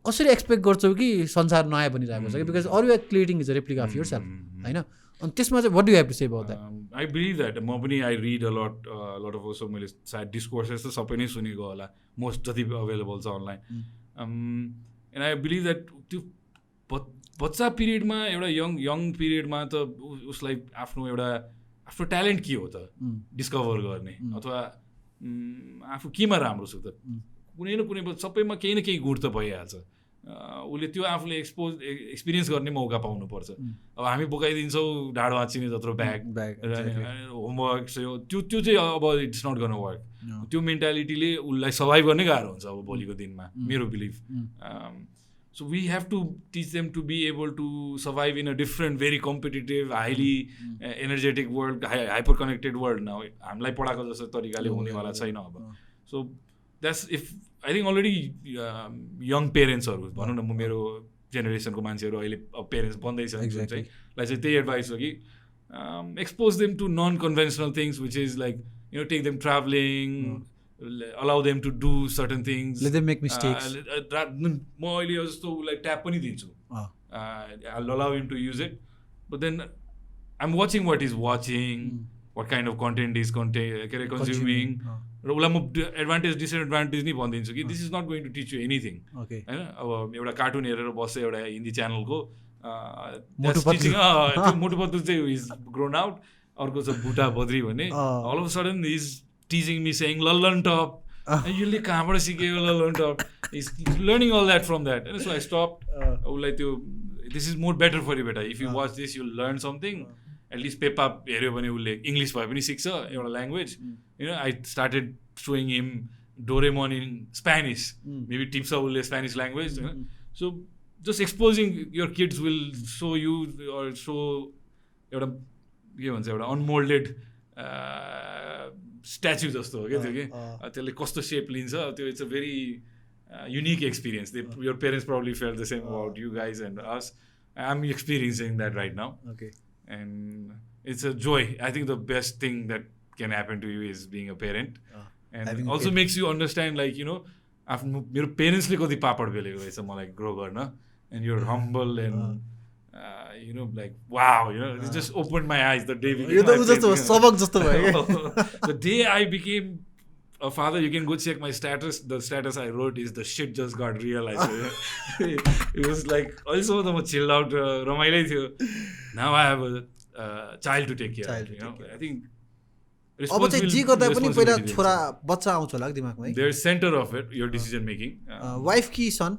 कसरी एक्सपेक्ट गर्छौ कि संसार नयाँ बनिरहेको छ कि बिकज अरू you are creating is a replica of yourself हैन अनि त्यसमा चाहिँ what do you have to say about that I believe that म पनि I read a lot of Osho मैले सायद डिस्कोर्सेस त सबै नै सुनेको होला मोस्ट जति अभाइलेबल छ online and I believe that त्यो बच्चा पिरियडमा एउटा यङ पिरियडमा त उसलाई आफ्नो ट्यालेन्ट के हो त डिस्कभर गर्ने अथवा आफू केमा राम्रो छु त कुनै न कुनै सबैमा केही न केही गुण त भइहाल्छ उसले त्यो आफूले एक्सपिरियन्स गर्ने मौका पाउनुपर्छ अब हामी बोकाइदिन्छौँ ढाड भाँचिने जत्रो ब्याग होमवर्क त्यो चाहिँ अब इट्स नट गन वर्क त्यो मेन्टालिटीले उसलाई सर्भाइभ गर्नै गाह्रो हुन्छ अब भोलिको दिनमा मेरो believe So we have to teach them to be able to survive in a different, very competitive, highly energetic world, hyper connected world now. हामीलाई पढाएको जस्तो तरिकाले हुनेवाला छैन अब. So that's if I think already young parents-हरु भनौँ न, म मेरो जेनेरेसनको मान्छेहरू अहिले पेरेन्ट्स बन्दैछ जुन चाहिँ लाई चाहिँ त्यही एडभाइस हो कि expose them to non-conventional things, which is like, you know, take them traveling, allow them to do certain things, let them make mistakes. म अहिले जस्तो उसलाई ट्याब पनि दिन्छु, I'll allow him to use it, but then I'm watching what he's watching, what kind of content he's consuming, र उसलाई म advantage disadvantage नै भनिदिन्छु कि this is not going to teach you anything होइन. अब एउटा कार्टुन हेरेर बस्छ एउटा हिन्दी च्यानलको, मोटु पत्लु चाहिँ इज ग्रोन आउट, अर्को छ बुटा बद्री भन्ने, all of sudden is teaching me saying Lallantop, यसले कहाँबाट सिक्यो Lallantop, is learning all that from that. So I stop उसलाई त्यो this is more better for you बेटा, if you watch this you learn something. At least Peppa हेऱ्यो भने उसले English भए पनि सिक्छ एउटा language. You know, I started showing him Doraemon in Spanish. Maybe tips of Spanish language. You know? So just exposing your kids will show you or show एउटा unmolded statue जस्तो हो क्या त्यो कि त्यसले कस्तो सेप लिन्छ त्यो. It's a very unique experience. Your parents probably felt the same about you guys and us. I'm experiencing that right now. Okay. And it's a joy. I think the best thing that can happen to you is being a parent, and also makes you understand, like, you know, आफ्नो मेरो पेरेन्ट्सले कति पापड बेलेको रहेछ मलाई grow गर्न, and you're humble and you know, like, wow, you know, it just opened my eyes the day the day I became a father. You can go check my status. The status I wrote is the shit just got realized. It was like also the much chilled out ramailai थियो. Now I have a child to take care of, you know. I think अब चाहिँ जे गर्दा पनि पहिला छोरा बच्चा आउँछ होला दिमागमा है. They're center of it, your decision making. Wife ki son?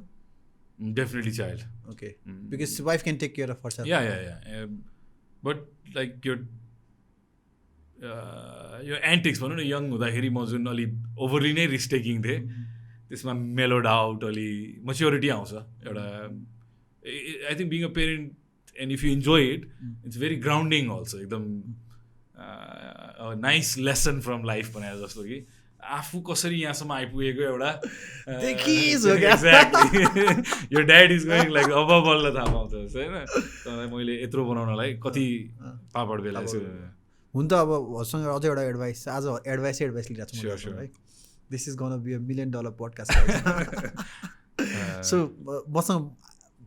Definitely child. Okay. Because wife can take care of herself. Yeah. But like your antics भनौँ न, यङ हुँदाखेरि म जुन अलि ओभरली नै रिस्क टेकिङ थिएँ, त्यसमा मेलोड आउट अलि मच्योरिटी आउँछ एउटा. I think being a parent and if you enjoy it, it's very grounding also. एकदम नाइस लेसन फ्रम लाइफ भनेर जस्तो कि आफू कसरी यहाँसम्म आइपुगेको एउटा एक्ज्याक्टली यो ड्याड इज गोइङ लाइक अब बल्ल थाहा पाउँछ होइन. तर मैले यत्रो बनाउनलाई कति पापड बेलाएको छु. हुन त अब हजुरसँग अझै एउटा एडभाइस, आज एडभाइसै लिइरहेको छु है. This is gonna be a $1 million podcast. सो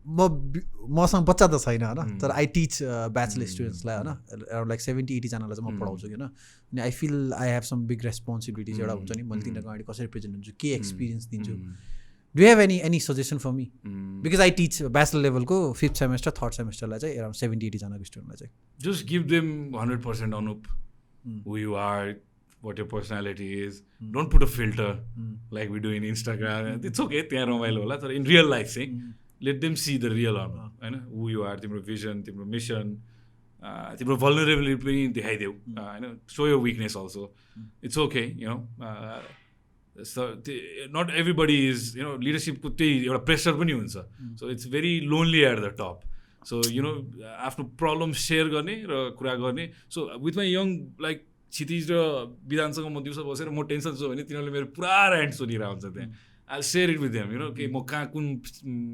मसँग बच्चा त छैन होइन, तर आई टिच ब्याचलर स्टुडेन्ट्सलाई होइन, अराउन्ड लाइक 70-80 जनालाई चाहिँ म पढाउँछु होइन. अनि I feel I have some big responsibilities. एउटा हुन्छ नि, मैले तिनीहरूको अगाडि कसरी प्रेजेन्ट हुन्छु, के एक्सपिरियन्स दिन्छु. Do have any suggestion for me? Because I teach bachelor लेभलको 5th सेमेस्टर 3rd सेमेस्टरलाई चाहिँ अराउन्ड 70-80 जनाको स्टुडेन्टलाई चाहिँ. Just give them 100% Anup, who you are, what your personality is. Don't put a filter like we do in Instagram. It's okay, त्यहाँ रमाइलो होला, तर in real life चाहिँ let them see the real Anu, who you are, timro vision, timro mission, timro vulnerability पनि देखाइदेऊ, show your weakness also. It's okay, you know. So not everybody is, you know, leadership को त्यही एउटा pressure पनि हुन्छ. So it's very lonely at the top. So you know, आफ्नो problem share गर्ने र कुरा गर्ने. So with my young like क्षितिज र विधानसँग म दिउँसो बसेर म टेन्सन छु भने तिनीहरूले मेरो पुरा ऱ्यान्ट सुनिरहेको हुन्छ त्यहाँ. I'll share it with them, you know, कि म कहाँ कुन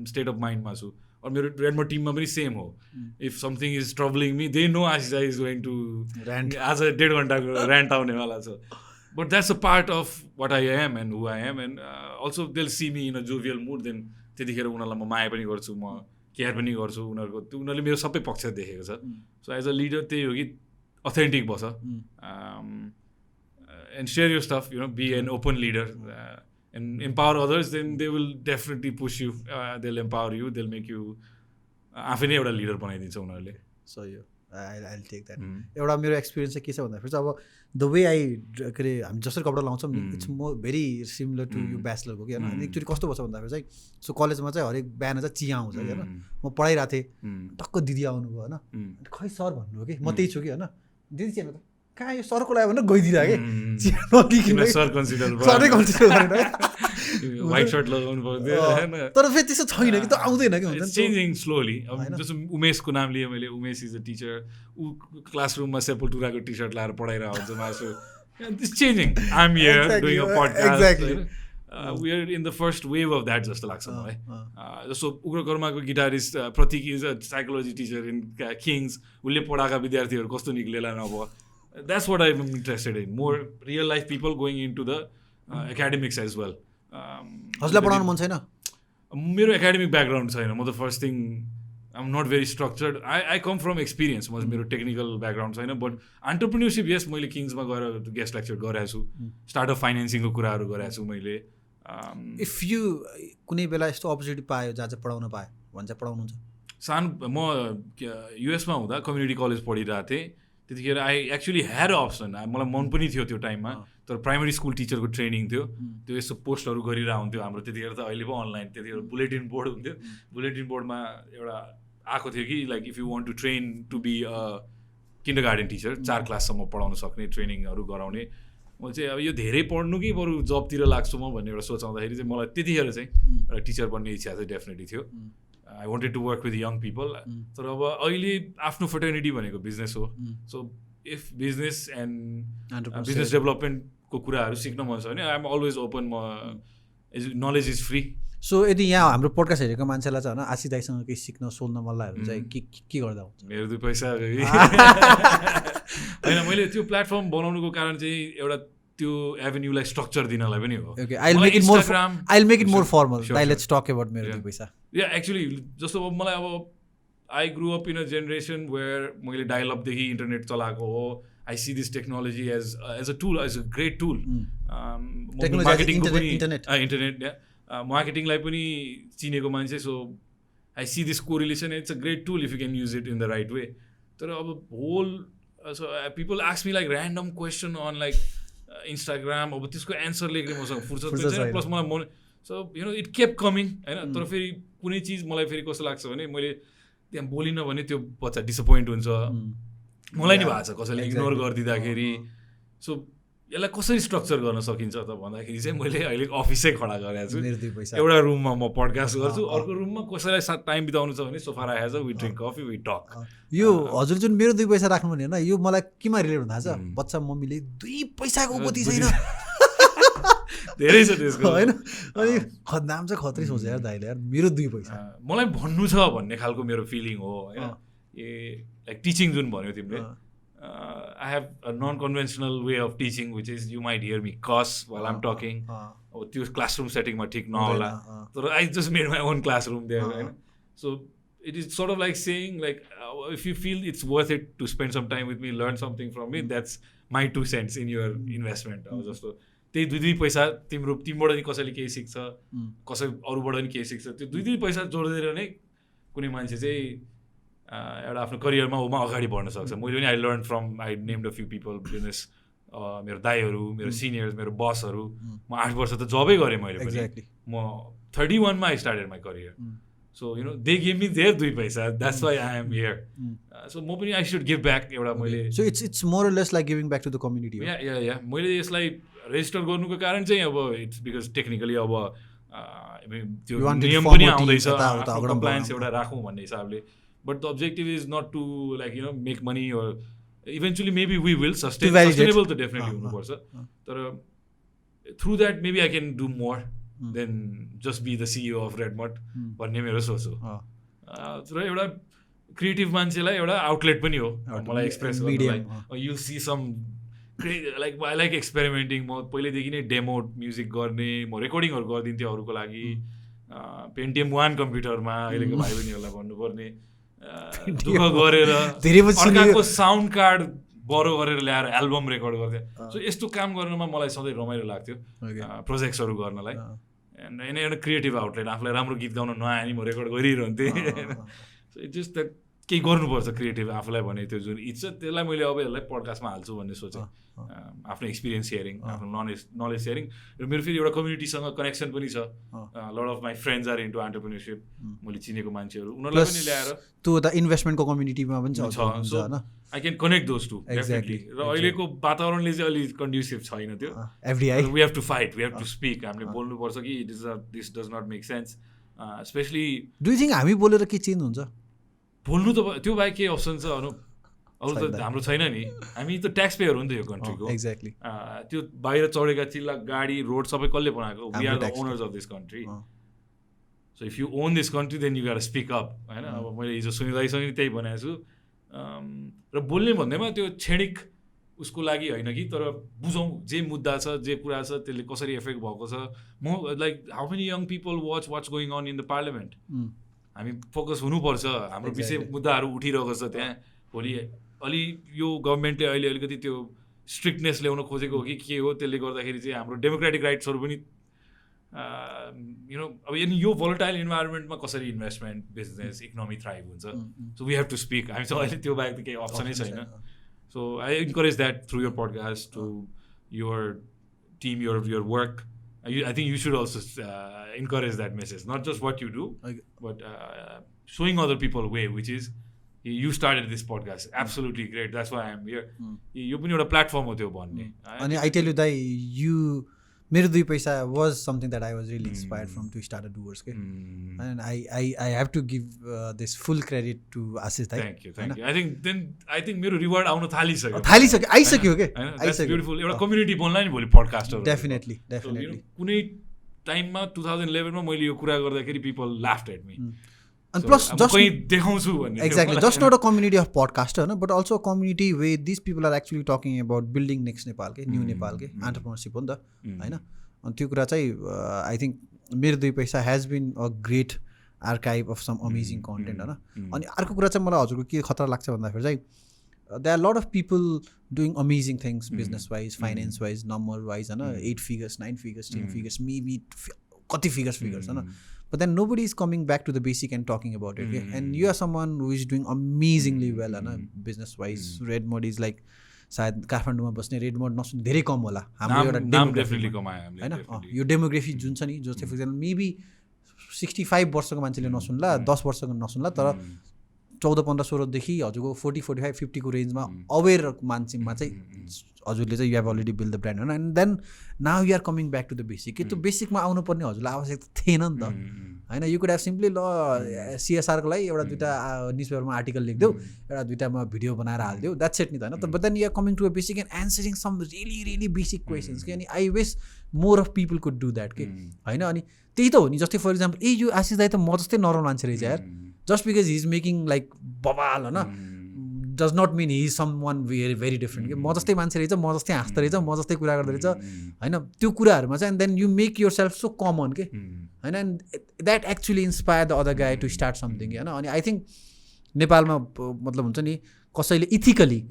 state of mind मा छु. और मेरो रेडमड टिममा पनि सेम हो. If something is troubling me, they know Ashish is going to आज 1.5 घन्टाको ऱ्यान्ट आउनेवाला छ. But that's a part of what I am and who I am. And also they'll see me in a jovial mood. Then त्यतिखेर उनीहरूलाई म माया पनि गर्छु, म केयर पनि गर्छु उनीहरूको. उनीहरूले मेरो सबै पक्ष देखेको छ. सो एज अ लिडर त्यही हो कि अथेन्टिक बस and share your stuff, you know, be an open leader and empower others. Then they will definitely push you, they'll empower you, they'll make you आफै नै एउटा लिडर बनाइदिन्छ उनीहरूले. So यो I'll take that. एउटा मेरो experience चाहिँ के छ भन्दाखेरि चाहिँ अब द वे आई के अरे हामी जसरी कपडा लाउँछौँ नि, it's more very similar to यो ब्याचलरको कि होइन. एक्चुली कस्तो पर्छ भन्दाखेरि चाहिँ सो कलेजमा चाहिँ हरेक बिहान चाहिँ चिया आउँछ कि होइन. म पढाइरहेको थिएँ, टक्क दिदी आउनुभयो होइन. खै सर भन्नुभयो कि म त्यही छु कि होइन. दिदी चिया त कहाँ यो सरको लाग्यो भनेर गइदिरहेको कि चिया नदिकिन सर कन्सिडर सरै कन्सिडर गरेर व्हाइट शर्ट लगाउनु पर्दैन हैन तर फेरि त्यस्तो छैन कि त आउँदैन कि हुन्छ चेन्जिङ स्लोली अब जस्तो उमेशको नाम लिए मैले उमेश इज अ टिचर ऊ क्लासरुममा सेपल्टुराको टी सर्ट लाएर पढाइरहेको हुन्छ मासु it's changing I am here doing a podcast we are in the first wave of that जस्तो लाग्छ मलाई जस्तो उग्रकर्माको guitarist Pratik is a psychology teacher in King's उसले पढाएका विद्यार्थीहरू कस्तो निक्लेला नभयो that's what I'm interested in, more real life people going into the academics as well. हजुरलाई पढाउनु मन छैन मेरो एकाडेमिक ब्याकग्राउन्ड छैन म त first thing I am not very structured I come from experience म मेरो टेक्निकल ब्याकग्राउन्ड छैन बट एन्टरप्रिन्योरसिप यस मैले किङ्समा गएर गेस्ट लेक्चर गरेको छु स्टार्टअप फाइनेन्सिङको कुराहरू गरेको छु मैले इफ यु कुनै बेला यस्तो अपर्च्युनिटी पायो जहाँ चाहिँ पढाउन पायो भने चाहिँ पढाउनुहुन्छ सानो म युएसमा हुँदा कम्युनिटी कलेज पढिरहेको थिएँ त्यतिखेर I actually had a option मलाई मन पनि थियो त्यो टाइममा तर प्राइमरी स्कुल टिचरको ट्रेनिङ थियो त्यो यस्तो पोस्टहरू गरिरहेको हुन्थ्यो हाम्रो त्यतिखेर त अहिले पो अनलाइन त्यतिखेर बुलेटिन बोर्ड हुन्थ्यो बुलेटिन बोर्डमा एउटा आएको थियो कि like if you want to train to be a kindergarten teacher 4 क्लाससम्म पढाउन सक्ने ट्रेनिङहरू गराउने म चाहिँ अब यो धेरै पढ्नु कि बरु जबतिर लाग्छु म भन्ने एउटा सोच आउँदाखेरि चाहिँ मलाई त्यतिखेर चाहिँ एउटा टिचर बन्ने इच्छा चाहिँ डेफिनेटली थियो I wanted to work with young people तर अब अहिले आफ्नो फर्टर्निटी भनेको बिजनेस हो so if business and business डेभलपमेन्टको कुराहरू सिक्न मन छ भने आई एम अलवेज ओपन म नलेज इज फ्री सो यदि यहाँ हाम्रो पोडकास्ट हेरेको मान्छेलाई चाहिँ होइन आशी दाइसँग केही सिक्न सोध्न मन लाग्यो चाहिँ के गर्दा हुन्छ मेरो 2 पैसा होइन मैले त्यो प्लेटफर्म बनाउनुको कारण चाहिँ एउटा त्यो एभेन्यूलाई स्ट्रक्चर दिनलाई पनि हो okay I will make it more formal let's talk about Mero 2 Paisa या एक्चुअली जस्तो अब मलाई अब I grow up in a generation where मैले डायलअपदेखि इन्टरनेट चलाएको हो I see this technology as a tool as a great tool मार्केटिङको पनि इन्टरनेट मार्केटिङलाई पनि चिनेको मान्छे so I see this correlation it's a great tool if you can use it in the right way तर अब होल so people ask me like random question on like Instagram अब त्यसको एन्सर लेख्ने मसँग फुर्सद छैन प्लस मलाई so you know it keep coming होइन तर फेरि कुनै चिज मलाई फेरि कस्तो लाग्छ भने मैले त्यहाँ बोलिनँ भने त्यो बच्चा डिसपोइन्ट हुन्छ मलाई नि भएको छ कसैले इग्नोर गरिदिँदाखेरि सो यसलाई कसरी स्ट्रक्चर गर्न सकिन्छ त भन्दाखेरि चाहिँ मैले अहिले अफिसै खडा गरेको छु एउटा रुममा म पडकास्ट गर्छु अर्को रुममा कसैलाई साथ टाइम बिताउनु छ भने सोफा राखेको छ we drink coffee we talk यो हजुर जुन मेरो 2 पैसा राख्नु भने होइन यो मलाई केमा रिलेट हुन थाहा छ बच्चा मम्मीले 2 पैसाको उपति छैन धेरै छ त्यसको होइन अनि नाम चाहिँ खत्री सोचे यार दाइले यार मेरो 2 पैसा मलाई भन्नु छ भन्ने खालको मेरो फिलिङ हो होइन ए लाइक टिचिङ जुन भन्यो तिमीले I have a non-conventional way of teaching, which is you might hear me cuss while I'm talking. त्यो classroom setting ma thik nahola. So I just made my own classroom there. Right? So it is sort of like saying like if you feel it's worth it to spend some time with me, learn something from me, that's my 2 cents in your investment. जस्तो त्यही 2 पैसा तिमीबाट नि कसैले केही सिक्छ कसै अरूबाट नि केही सिक्छ त्यो 2 पैसा जोडेर नै कुनै मान्छे चाहिँ एउटा आफ्नो करियरमा उमा अगाडि बढ्न सक्छ मैले पनि I learn from I named a few people business मेरो दाइहरू मेरो सिनियर्स मेरो बसहरू म 8 वर्ष त जबै गरेँ मैले पनि म 31 मा I started my career so you know they give me their 2 paisa that's why I am here so म पनि आई शुड गिभ ब्याक एउटा मैले so it's more or less like giving back to the community या मैले यसलाई resistor गर्नुको कारण चाहिँ अब इट्स बिकज टेक्निकली अब त्यो नियम पनि आउँदैछ कम्प्लायन्स एउटा राखौँ भन्ने हिसाबले but the objective is not to like you know make money or eventually maybe we will sustainable to definitely hunu parcha tara through that maybe I can do more than just be the CEO of REDMUD भन्ने मेरो सोच हो तर एउटा creative मान्छेलाई एउटा outlet पनि हो मलाई एक्सप्रेस गर्नलाई you see some like I like experimenting म पहिलेदेखि नै डेमो म्युजिक गर्ने म रेकर्डिङहरू गरिदिन्थेँ अरूको लागि पेन्टिएम 1 कम्प्युटरमा अहिलेको भाइ बहिनीहरूलाई भन्नुपर्ने दुःख गरेर अर्काको साउन्ड कार्ड बरो गरेर ल्याएर एल्बम रेकर्ड गर्थेँ सो यस्तो काम गर्नमा मलाई सधैँ रमाइलो लाग्थ्यो प्रोजेक्ट्सहरू गर्नलाई एन्ड एउटा क्रिएटिभ आउटलेट आफूलाई राम्रो गीत गाउन नआए नि म रेकर्ड गरिरहन्थेँ सो इट्स जस्ट द्याट केही गर्नुपर्छ क्रिएटिभ आफूलाई भने त्यो जुन इच्छा त्यसलाई मैले अब यसलाई पडकास्टमा हाल्छु भन्ने सोचेँ आफ्नो एक्सपिरियन्स सेयरिङ आफ्नो नलेज सेयरिङ र मेरो फेरि एउटा कम्युनिटीसँग कनेक्सन पनि छ lot of my friends are into entrepreneurship मैले चिनेको मान्छेहरू उनीहरूलाई पनि ल्याएर त्यो त इन्भेस्टमेन्टको कम्युनिटीमा पनि छ so I can connect those two definitely र अहिलेको वातावरणले चाहिँ अलिक कन्ड्युसिभ छैन त्यो we have to fight we have to speak हामीले बोल्नुपर्छ कि this does not make sense specially do you think हामी बोलेर के चेन्ज हुन्छ बोल्नु त त्यो बाहेक के अप्सन छ अरू त हाम्रो छैन नि हामी त ट्याक्स पेयर हो नि त यो कन्ट्रीको एक्ज्याक्टली त्यो बाहिर चढेका चिल्ला गाडी रोड सबै कसले बनाएको we are the owners of this country so if you own this country then you got speak up होइन अब मैले हिजो सुनिँदैसँग त्यही भनेको छु र बोल्ने भन्दैमा त्यो क्षणिक उसको लागि होइन कि तर बुझौँ जे मुद्दा छ जे कुरा छ त्यसले कसरी इफेक्ट भएको छ म like how many young people what's going on in the parliament हामी फोकस हुनुपर्छ हाम्रो विषय मुद्दाहरू उठिरहेको छ त्यहाँ भोलि अलि यो गभर्मेन्टले अहिले अलिकति त्यो स्ट्रिक्टनेस ल्याउन खोजेको हो कि के हो त्यसले गर्दाखेरि चाहिँ हाम्रो डेमोक्रेटिक राइट्सहरू पनि अब यो भोलेटाइल इन्भाइरोमेन्टमा कसरी इन्भेस्टमेन्ट बिजनेस इकोनोमी थ्राइभ हुन्छ so we have to speak हामीसँग अहिले त्यो बाहेक त केही अप्सनै छैन so I encourage that through your podcast to your team your work I think you should also encourage that message, not just what you do, but showing other people way, which is you started this podcast. Absolutely great. That's why I'm here. You पनि एउटा platform हो त्यो भन्ने. अनि I tell you that MERO2PAISA was something that I was really inspired from to start a Doers. And I have to give this full credit to AASHISH. Thank you. I think मेरो reward आउन थालिसक्यो. आइसक्यो के? That's beautiful. एउटा community बन्ला नि भोलि podcaster. Definitely. कुनै टाइममा 2011 मा मैले यो कुरा गर्दाखेरि people laughed at me. And plus, just देखाउँछु भन्ने. Exactly. Just not a community of podcaster, but also a community where these people are actually talking about building next Nepal, new Nepal, entrepreneurship हो नि त हैन. अनि त्यो कुरा चाहिँ I think MERO2PAISA has been a great archive of some amazing content हैन. अनि अर्को कुरा चाहिँ मलाई हजुरको के खतरा लाग्छ भन्दाखेरि चाहिँ there are a lot of people doing amazing things business wise, finance wise, number wise हैन, 8 figures, 9 figures, 10 figures, maybe कति figures हैन. But then nobody is coming back to the basic and talking about it. And you are someone who is doing amazingly well business wise. REDMUD is like सायद काठमाडौँमा बस्ने REDMUD नसुन धेरै कम होला हाम्रो एउटा demography कमायो हैन. यो डेमोग्राफी जुन छ नि जस्तै फर एक्जाम्पल मेबी 65 वर्षको मान्छेले नसुन्ला 10 वर्षको नसुन्ला तर 14, 15, 16 देखि हजुरको 40, 45, 50 को रेन्जमा अवेर मान्छेमा चाहिँ हजुरले चाहिँ you have already build the brand होइन. And then now you are coming back to the basic कि त्यो बेसिकमा आउनुपर्ने हजुरलाई आवश्यकता थिएन नि त होइन. यु कुड हेभ सिम्पली ल सिएसआरको लागि एउटा दुइटा न्युज पेपरमा आर्टिकल लेखिदेऊ एउटा दुइटामा भिडियो बनाएर हालिदेऊ द्याट्स इट नि त होइन. But then you are coming to a basic and answering some really basic questions कि अनि I wish more of people could do that कि होइन. अनि त्यही त हो नि जस्तै फर इक्जाम्पल यो आशिष दाइ त म जस्तै नर्मल मान्छे रहेछ यार. Just because he is making like बबाल होइन does not mean he is someone very different कि म जस्तै मान्छे रहेछ म जस्तै हाँस्दो रहेछ म जस्तै कुरा गर्दो रहेछ होइन. त्यो कुराहरूमा चाहिँ and then you make yourself so common के होइन. And that actually inspire the other guy to start something होइन. अनि आई थिङ्क नेपालमा मतलब हुन्छ नि कसैले इथिकली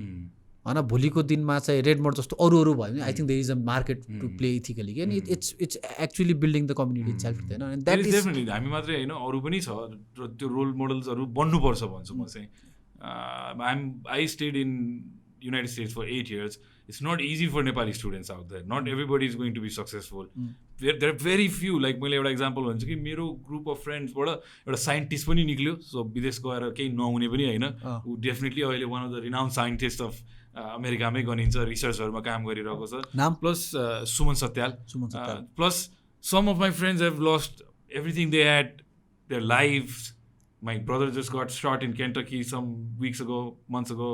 होइन भोलिको दिनमा चाहिँ REDMUD जस्तो अरू भयो भने I think there is a market to play ethically कि. अनि it's actually building the community self होइन. एन्ड द्याट इज डेफिनेटली हामी मात्रै होइन अरू पनि छ र त्यो रोल मोडल्सहरू बन्नुपर्छ भन्छु म चाहिँ. I stayed in United States for 8 years. It's not easy for Nepali students out there. Not everybody is going to be successful. There are very few. Like मैले एउटा एक्जाम्पल भन्छु कि मेरो ग्रुप अफ फ्रेन्ड्सबाट एउटा scientist पनि निक्ल्यो. So विदेश गएर केही नहुने पनि होइन. ऊ डेफिनेटली अहिले one of the renowned scientist of अमेरिकामै गनिन्छ रिसर्चहरूमा काम गरिरहेको छ. Plus Suman Satyal. Plus some of my friends have lost everything they had their life. My brother just got shot in Kentucky some weeks ago, months ago.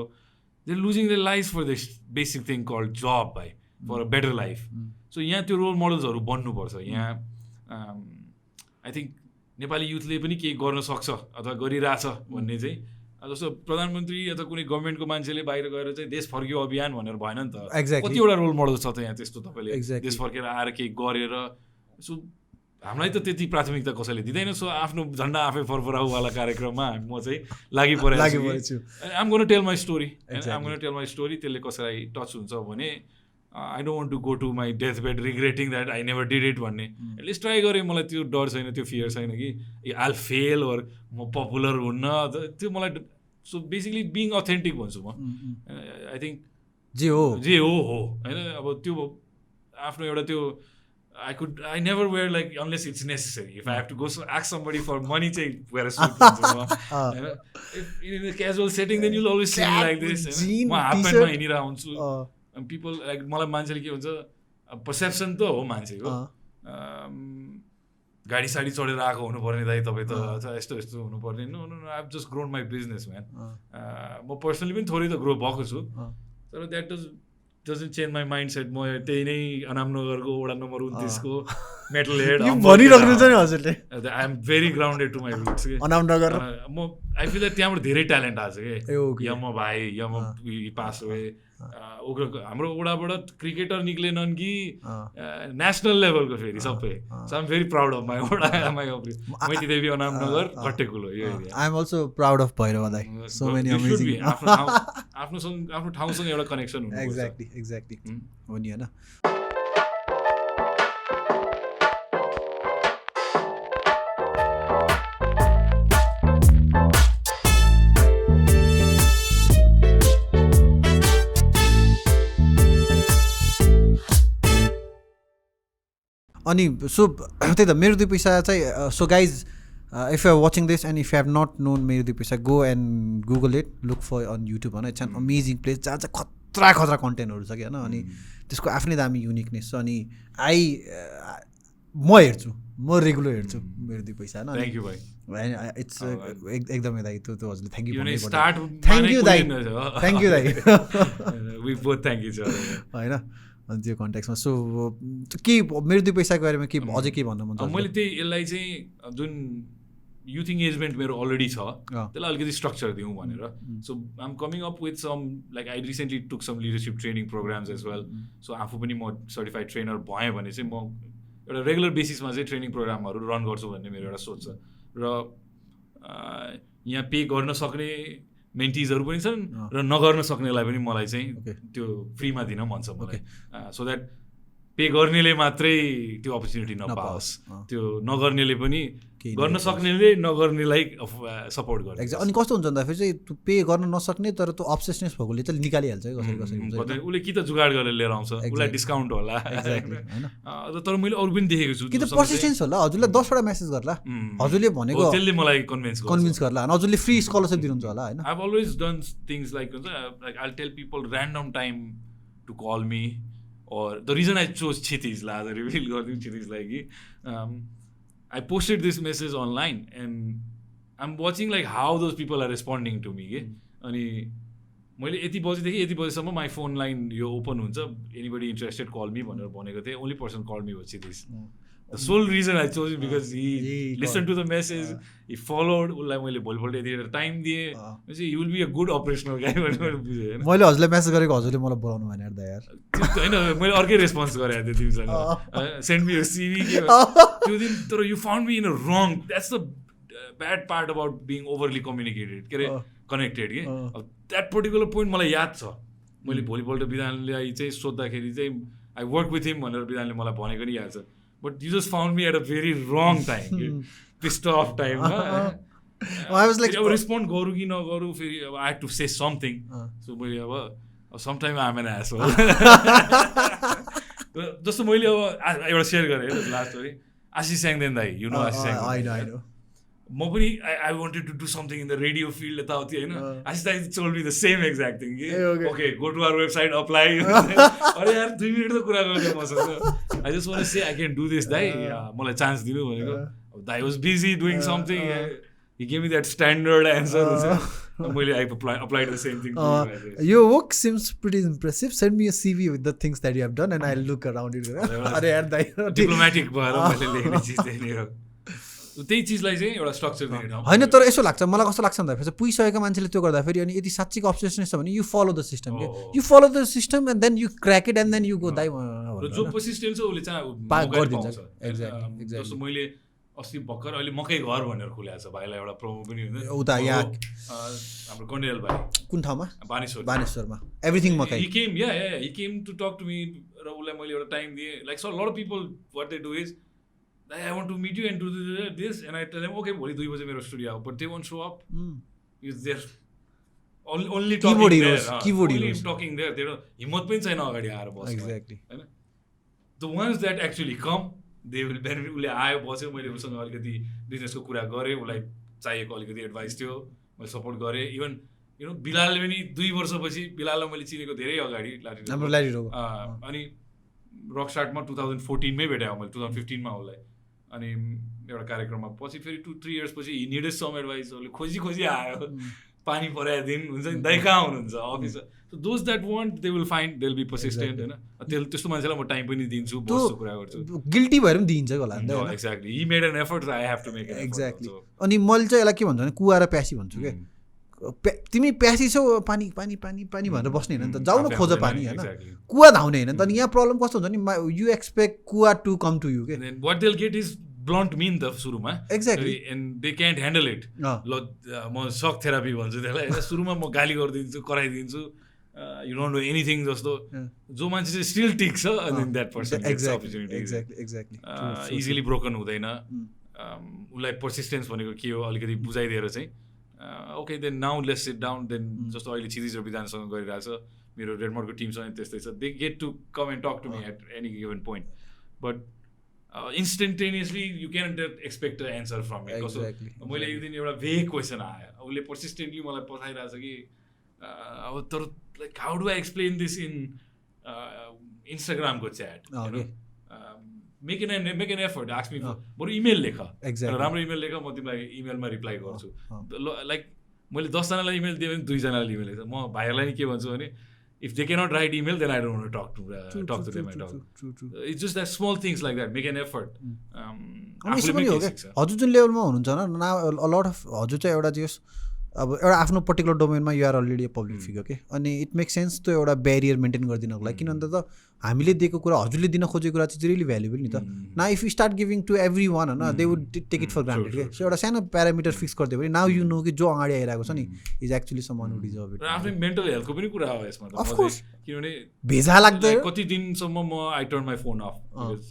They're losing their lives for this basic thing called job, for a better life. So यहाँ त्यो role मोडल्सहरू बन्नुपर्छ. यहाँ I think Nepali युथले पनि केही गर्न सक्छ अथवा गरिरहेछ भन्ने चाहिँ जस्तो प्रधानमन्त्री अथवा कुनै गभर्मेन्टको मान्छेले बाहिर गएर चाहिँ देश फर्कियो अभियान भनेर भएन नि त. कतिवटा रोल मोडल छ त यहाँ त्यस्तो तपाईँले देश फर्केर आएर केही गरेर. सो हामीलाई त त्यति प्राथमिकता कसैले दिँदैन. सो आफ्नो झन्डा आफै फरफराउवाला कार्यक्रममा म चाहिँ लागि परेको छु. I'm gonna tell my story. त्यसले कसैलाई टच हुन्छ भने I don't want to go to my death bed regretting that I never did it भन्ने. एटलिस्ट ट्राई गरेँ. मलाई त्यो डर छैन त्यो फियर छैन कि आई फेल ओर म पपुलर हुन्न. त्यो मलाई सो बेसिकली बिङ अथेन्टिक भन्छु म आई थिङ्क जे हो होइन अब त्यो आफ्नो एउटा त्यो I never wear like unless it's necessary. If I have to go ask somebody for money, say wear a suit. If in a casual setting, then you'll always see me like this. Jean, t-shirt. And people like मलाई मान्छेले के भन्छ perception त हो मान्छेको गाडी साडी चढेर आएको हुनुपर्ने दाइ तपाईँ त यस्तो यस्तो हुनुपर्ने no no no I have just grown my business man म पर्सनली पनि थोरै त ग्रो भएको छु तर that doesn't change my mindset. म त्यही नै अनामनगरको वडा नम्बर 29 को मेटल हेड भनिराख्नु छ नि हजुरले I am very grounded to my roots के अनामनगर म आई फिल द्याट त्यहाँबाट धेरै ट्यालेन्ट आएको छ के यम भाइ यम पास वे हाम्रो वडाबाट क्रिकेटर निक्लेनन् कि नेसनल लेभलको फेरि सबै so I am very proud of my वडा माई मैतीदेवी अनामनगर घट्टेकुलो यो area I am also proud of Bhairav दाइ सो मेनी अमेजिङ आफ्नो ठाउँसँग एउटा कनेक्सन हुन्छ एक्ज्याक्टली हो नि हैन अनि सो त्यही त मेरो 2 पैसा चाहिँ so guys if you are watching this and if you have not known Mero 2 Paisa go and Google it look for on YouTube होइन इट्स एन अमेजिङ प्लेस जहाँ चाहिँ खतरा खतरा कन्टेन्टहरू छ कि होइन अनि त्यसको आफ्नै दामी युनिकनेस छ अनि म हेर्छु म रेगुलर हेर्छु मेरो 2 पैसा होइन थ्याङ्क यू भाइ इट्स एकदमै दाइ त्यो हजुरले थ्याङ्क यू थ्याङ्क यू दाइ वी बोथ थ्याङ्क यू होइन अनि त्यो कन्टेक्समा सो के मेरो 2 पैसाको बारेमा के अझै के भन्नु मन छ मैले त्यही यसलाई चाहिँ जुन युथ इङ्गेजमेन्ट मेरो अलरेडी छ त्यसलाई अलिकति स्ट्रक्चर दिउँ भनेर so I am coming up with some like I recently took some leadership training programs as well so आफू पनि म सर्टिफाइड ट्रेनर भएँ भने चाहिँ म एउटा रेगुलर बेसिसमा चाहिँ ट्रेनिङ प्रोग्रामहरू रन गर्छु भन्ने मेरो एउटा सोच छ र यहाँ पे गर्न सक्ने मेन्टिजहरू पनि छन् र नगर्न सक्नेलाई पनि मलाई चाहिँ त्यो फ्रीमा दिन मन छ मलाई सो द्याट पे गर्नेले मात्रै त्यो अपर्च्युनिटी नपाओस् त्यो नगर्नेले पनि गर्न सक्नेले नगर्नेलाई सपोर्ट गर्छ अनि कस्तो हुन्छ भन्दाखेरि चाहिँ त्यो पे गर्न नसक्ने तर त्यो अब्सेसनेस भएकोले चाहिँ निकालिहाल्छ कसरी कसरी उसले कि त जुगाड गरेर लिएर आउँछ उसलाई डिस्काउन्ट होला तर मैले अरू पनि देखेको छु कि त पर्सिस्टेन्स होला हजुरलाई 10 वटा मेसेज गर्ला हजुरले भनेको त्यसले मलाई कन्भिन्स गर्ला अनि हजुरले फ्री स्कलरसिप दिनुहुन्छ होला हैन I have always done things like I will tell people random time to call me or the reason I chose Chiti's la the reveal gardiu Chiti's like I posted this message online and I'm watching like how those people are responding to me ke ani मैले यति बजेदेखि यति बजेसम्म my phone line यो open हुन्छ anybody interested call me भनेर भनेको थिएँ only person call me was Chiti's the sole reason I chose it because he listened to the message he followed उसलाई मैले भोलिपल्ट यति टाइम दिएँ चाहिँ he will be a good operational guy भनेर बुझेँ हैन मैले हजुरलाई मेसेज गरेको हजुरले मलाई बोलाउनु भएन यार यार हैन मैले अर्कै रेस्पोन्स गरेँ त्यो तिमीसँग सेन्ड मी योर सिभी के त्यो दिन तर you found me in a wrong that's the bad part about being overly communicated के अरे कनेक्टेड के अब द्याट पर्टिकुलर पोइन्ट मलाई याद छ मैले भोलिपल्ट विधानलाई चाहिँ सोद्धाखेरि चाहिँ आई वर्क विथ हिम भनेर विधानले मलाई भनेको नि याद छ but you just found me at a very wrong time pissed off time I was like respond garu ki na garu feri I had to say something so मैले अब sometime I'm an asshole जस्तो मैले अब एउटा share गरेँ last हो आशिष स्याङदेन दाइ you know Ashish Syangden I know म पनि I wanted to do something in the radio field यताउति होइन आशिष दाइ told me the same exact thing okay go to our website apply अरे यार 2 मिनेट त कुरा गर्ने मसँग I just want to say I can do this दाइ मलाई चान्स दिनु भनेको दाइ was busy doing something he gave me that standard answer मैले I applied the same thing your work seems pretty impressive send me a CV with the things that you have done and I'll look around it अरे यार दाइ diplomatic भएर मैले लेख्ने चिज त्यही हो त्यही चिजलाई चाहिँ एउटा स्ट्रक्चर दिने ठाउँ होइन तर यसो लाग्छ मलाई कस्तो लाग्छ भन्दाखेरि पुगिसकेको मान्छेले त्यो गर्दाखेरि अनि यदि साँच्चीको अब्सेसनेस छ भने यु फलो द सिस्टम के you follow the system and then you crack it and then you go दाइ जो पर्सिस्टेन्ट छ उसले चाहिँ गरिदिन्छ एक्ज्याक्टली जस्तो मैले अस्ति भर्खर अहिले मकै घर भनेर खुलाएको छ भाइलाई एउटा प्रोमो पनि हुन्छ उता यहाँ हाम्रो कन्डेल भाइ कुन ठाउँमा बानेश्वरमा एभ्रिथिङ मकै he came to talk to me र उसलाई मैले एउटा टाइम दिएँ like so lot of people what they do is I want to meet you and do this and I tell them okay भोलि 2 बजे मेरो स्टुडियो आऊ but they won't show up is there only Keyboard talking heroes, there, keyboard only heroes. talking there, हिम्मत पनि छैन अगाडि आएर बस्नु Exactly. हैन the ones that actually come they will benefit उसले आयो बस्यो मैले उसँग अलिकति बिजनेसको कुरा गरेँ उसलाई चाहिएको अलिकति एडभाइस थियो मैले सपोर्ट गरेँ इभन बिलालले पनि 2 वर्षपछि बिलाललाई मैले चिनेको धेरै अगाडि हाम्रो ल्यारिरो अनि रक स्टार्टमा 2014 मै भेटाएँ मैले 2015 मा उसलाई अनि एउटा कार्यक्रममा पछि फेरि 2-3 इयर्स पछि हि निडेड सम एडभाइस उसले खोजी आयो पानी पराइदिन हुन्छ नि दाइ कहाँ हुनुहुन्छ office so those that want they will find they will be persistent होइन त्यस्तो मान्छेलाई म टाइम पनि दिन्छु बस्छु कुरा गर्छु गिल्टी भएर पनि दिन्छ होला exactly he made an effort I have to make exactly अनि मैले चाहिँ यसलाई के भन्छु भने कुवा र प्यासी भन्छु क्या तिमी प्यासी छौ पानी पानी पानी पानी भनेर बस्ने होइन नि त जाउ न खोज पानी होइन कुवा धाउने होइन त अनि यहाँ प्रब्लम कस्तो हुन्छ नि यु एक्सपेक्ट कुवा टु कम टु यु के what they will get is blunt mean त सुरुमा exactly and they can't handle it ल म सक थेरापी भन्छु त्यसलाई होइन सुरुमा म गाली गरिदिन्छु कराइदिन्छु यु डोन्ट नो एनिथिङ जस्तो जो मान्छे चाहिँ स्टिल टिक्छ अनि that person opportunity easily broken हुँदैन उसलाई पर्सिस्टेन्स भनेको के हो अलिकति बुझाइदिएर चाहिँ okay then now let's sit down then जस्तो अहिले क्षितिज र विधानसँग गरिरहेको छ मेरो रेडमडको टिमसँग त्यस्तै छ they get to come and talk to me at any given point but instantaneously you can expect a answer from me कस्तो मैले एक दिन एउटा भेग क्वेसन आयो उसले पर्सिस्टेन्टली मलाई पठाइरहेको छ कि अब तर like how do I explain this in इन्स्टाग्रामको chat make an effort ask me बरु इमेल लेख राम्रो इमेल लेख म तिमीलाई इमेलमा रिप्लाई गर्छु लाइक मैले 10जनालाई इमेल दिएँ भने 2जनालाई इमेल लेख्छ म भाइहरूलाई नि के भन्छु भने if they cannot write email then I don't want to talk to them at all. It's just that small things like that make an effort. यसो पनि हो क्या हजुर जुन लेभलमा हुनुहुन्छ न a lot of हजुर चाहिँ एउटा जस अब एउटा आफ्नो पर्टिकुलर डोमेनमा you are already a public figure के अनि इट मेक सेन्स त्यो एउटा ब्यारियर मेन्टेन गरिदिनको लागि किनभने त हामीले दिएको कुरा हजुरले दिन खोजेको कुरा चाहिँ रियली भ्यालुबल नि त न if you start giving to every one होइन they would take it for granted के सो एउटा सानो प्यारामिटर फिक्स गरिदियो भने नाउ यु नो कि जो अगाडि आइरहेको छ नि is actually someone who deserve it आफ्नो मेन्टल हेल्थको पनि कुरा हो यसमा अफ कोर्स किनभने भेजा लाग्दैन कति दिनसम्म म I turn my phone of because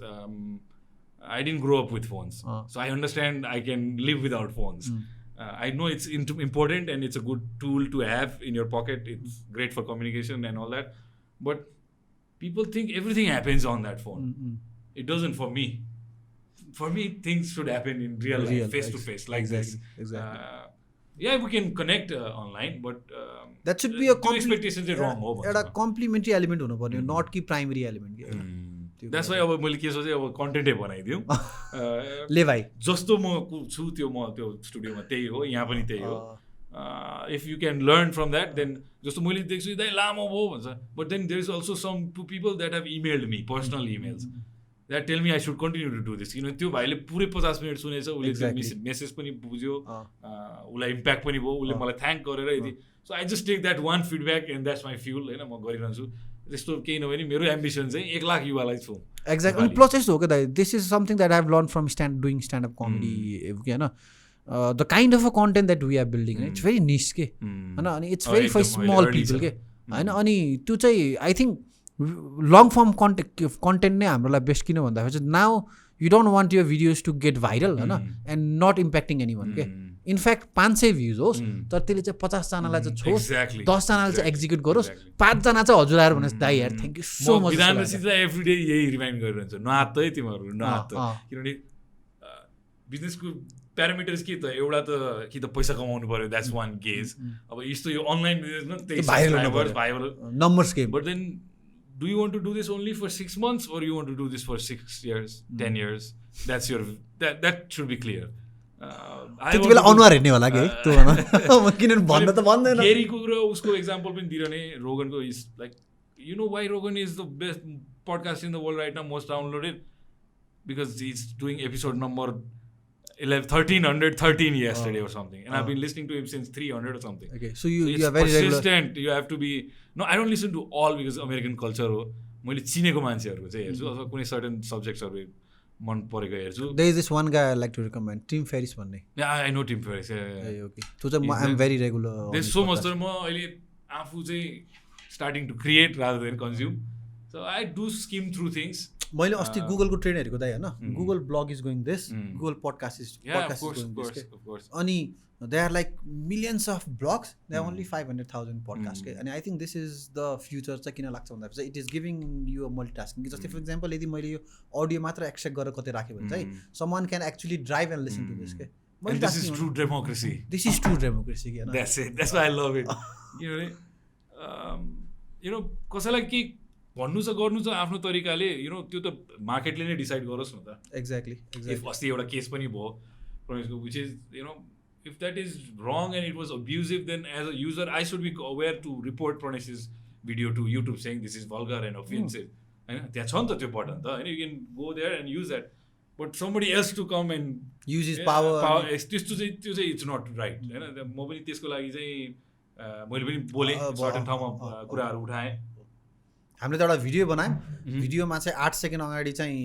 I didn't grow up with phones, so I understand I can live without phones. I know it's important and it's a good tool to have in your pocket. It's great for communication and all that. But people think everything happens on that phone. It doesn't for me. For me, things should happen in real life, face to face, like this. Yeah, we can connect online, but that should be a expectations are wrong. एउटा complementary element हुनु पर्यो not कि primary element that's why अब मैले के सोचेँ अब कन्टेन्टै बनाइदिउँ ले भाइ जस्तो म छु त्यो म त्यो स्टुडियोमा त्यही हो यहाँ पनि त्यही हो if you can learn from that then जस्तो मैले देख्छु दाइ लामो भयो भन्छ but then there is also some to people that have emailed me personal emails that tell me I should continue to do this किनभने त्यो भाइले पुरै 50 मिनट सुनेछ उसले मेसेज पनि बुझ्यो उसलाई इम्प्याक्ट पनि भयो उसले मलाई थ्याङ्क गरेर यदि so I just take that one feedback and that's my fuel होइन म गरिरहन्छु त्यस्तो केही नभए नि मेरो एम्बिसन चाहिँ 1 लाख युवालाई छु एक्ज्याक्टली प्लस यस्तो हो क्या दाइ this is something that I have learn from doing standup comedy होइन the kind of a content that we are building it's very niche के होइन अनि it's very for small people के होइन अनि त्यो चाहिँ I think long form content नै हाम्रो लागि बेस्ट किन भन्दाखेरि चाहिँ now you don't want your videos to get viral होइन and not impacting any one के इनफ्याक्ट 500 भ्युज होस् तर त्यसले चाहिँ 50जनालाई चाहिँ छोस् 10जनालाई चाहिँ एक्जिक्युट गरोस् 5जना चाहिँ हजुर आएर भनेपछि दाइ यार thank you so much every day यही रिमाइन्ड गरिरहन्छ नहात है तिमीहरू नहात किनभने बिजनेसको प्यारामिटर्स के त एउटा त कि त पैसा कमाउनु पर्यो द्याट्स वान गेज अब यस्तो यो अनलाइन बिजनेसमा त्यही viral numbers game but then do you want to do this only for 6 months or you want to do this for 6 years 10 years that's your that should be clear त्यति बेला अनुहार हेर्ने होला कि त्यो किनभने भन्न त भन्दैन गेरीको र उसको एक्जाम्पल पनि दिइरहने रोगनको is like you know why Rogan is the best podcast in the world right now most downloaded because he is doing episode number 1313 yesterday or something and I've been listening to him since 300 or something. Okay, so you are very persistent. Regular. You have to be I don't listen to all because American culture हो मैले चिनेको मान्छेहरुको चाहिँ हेर्छु अथवा कुनै certain सब्जेक्ट्सहरु मन परेको हेर्छु. There is this one guy I like to recommend, Tim Ferriss भन्ने. Yeah, I know Tim Ferriss. Yeah. Okay. So I'm very regular. There's so much म अहिले आफू चाहिँ starting to create rather than consume. So I do skim through things. मैले अस्ति गुगलको train हेरेको दाइ होइन Google blog is going this Google podcast is going this अनि they are like millions of blogs they are only 500,000 podcast के अनि I think this is the future चाहिँ किन लाग्छ भन्दा चाहिँ it is giving you multitasking कि जस्तै फर इक्जाम्पल यदि मैले यो अडियो मात्र एक्सट्र्याक्ट गरेर कतै राखेँ भने चाहिँ someone can actually drive and listen to this के And this is true democracy. This is true democracy. That's it. That's why I love it. You know, कसैलाई के भन्नु छ गर्नु छ आफ्नो तरिकाले त्यो त मार्केटले नै डिसाइड गरोस् न त. Exactly. अस्ति एउटा केस पनि भयो प्रमेशको which is if that is wrong and it was abusive then as a user I should be aware to report Pranesh's video to YouTube saying this is vulgar and offensive. हैन त्यहाँ छ नि त त्यो button त हैन you can go there and use that. But somebody else to come and use his power त्यस्तो चाहिँ it's not right हैन म पनि त्यसको लागि चाहिँ मैले पनि बोलेँ सर्टेन ठाउँमा कुराहरू उठाएँ. हामीले त एउटा भिडियो बनायौँ भिडियोमा चाहिँ 8 सेकेन्ड अगाडि चाहिँ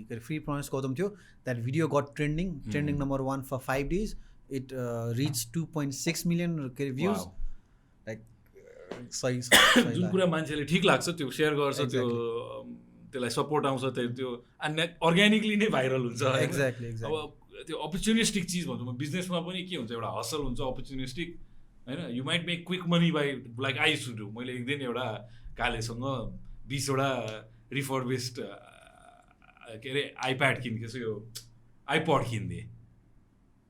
के अरे फ्री प्रमेश गौतम थियो that video got trending number 1 for 5 days it reach 2.6 million के अरे भ्युज लाइक सही जुन कुरा मान्छेले ठिक लाग्छ त्यो सेयर गर्छ त्यो त्यसलाई सपोर्ट आउँछ त्यो अर्ग्यानिकली नै भाइरल हुन्छ. एक्ज्याक्टली अब त्यो अपर्च्युनिस्टिक चिज भन्छु म बिजनेसमा पनि के हुन्छ एउटा हसल हुन्छ अपर्च्युनिस्टिक हैन you might make quick money by like I should do. मैले एक दिन एउटा कालेसँग 20वटा रिफर्बिस्ड के अरे आइप्याड किनेको छु यो iPod किनिदिएँ.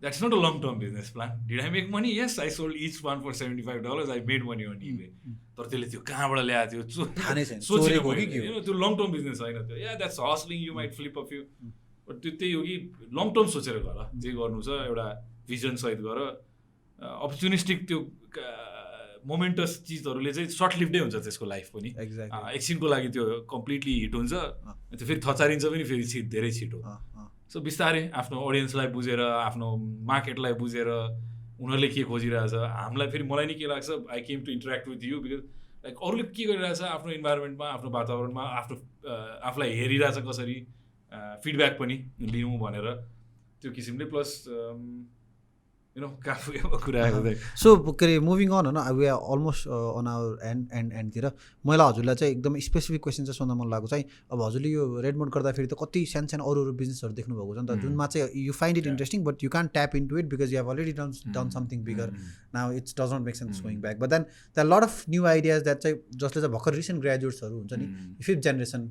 That's not a long-term business plan. Did I make money? Yes, I sold each one for $75. I made money on eBay. तर त्यसले त्यो कहाँबाट ल्याएको थियो सोचेको हो त्यो लङ टर्म बिजनेस होइन त्यो. Yeah that's hustling you might flip a few but त्यो त्यही हो कि लङ टर्म सोचेर गर जे गर्नु छ एउटा भिजन सहित गर. अपर्च्युनिस्टिक त्यो मोमेन्टस चिजहरूले चाहिँ सर्ट लिभडै हुन्छ त्यसको लाइफ पनि. एकछिनको लागि त्यो कम्प्लिटली हिट हुन्छ त्यो फेरि थचारिन्छ पनि फेरि धेरै छिटो. सो बिस्तारै आफ्नो अडियन्सलाई बुझेर आफ्नो मार्केटलाई बुझेर उनीहरूले के खोजिरहेछ हामीलाई फेरि मलाई नै के लाग्छ I came to interact with you because like अरूले के गरिरहेछ आफ्नो इन्भाइरोमेन्टमा आफ्नो वातावरणमा आफ्नो आफूलाई हेरिरहेछ कसरी फिडब्याक पनि लिउँ भनेर त्यो किसिमले प्लस कुरा सो के अरे मुभिङ अन होइन we are almost on our एन्डतिर मलाई हजुरलाई चाहिँ एकदम स्पेसिफिक क्वेसन चाहिँ सोध्न मन लागेको चाहिँ अब हजुरले यो रेडमड गर्दाखेरि त कति सानो सानो अरू बिजनेसहरू देख्नुभएको छ नि त जुनमा चाहिँ you find it interesting but you can tap into it because you have already done something bigger now it's does not make sense going back but then the lot of new ideas that चाहिँ जसले चाहिँ भर्खर recent ग्रेजुएट्सहरू हुन्छ नि 5th generation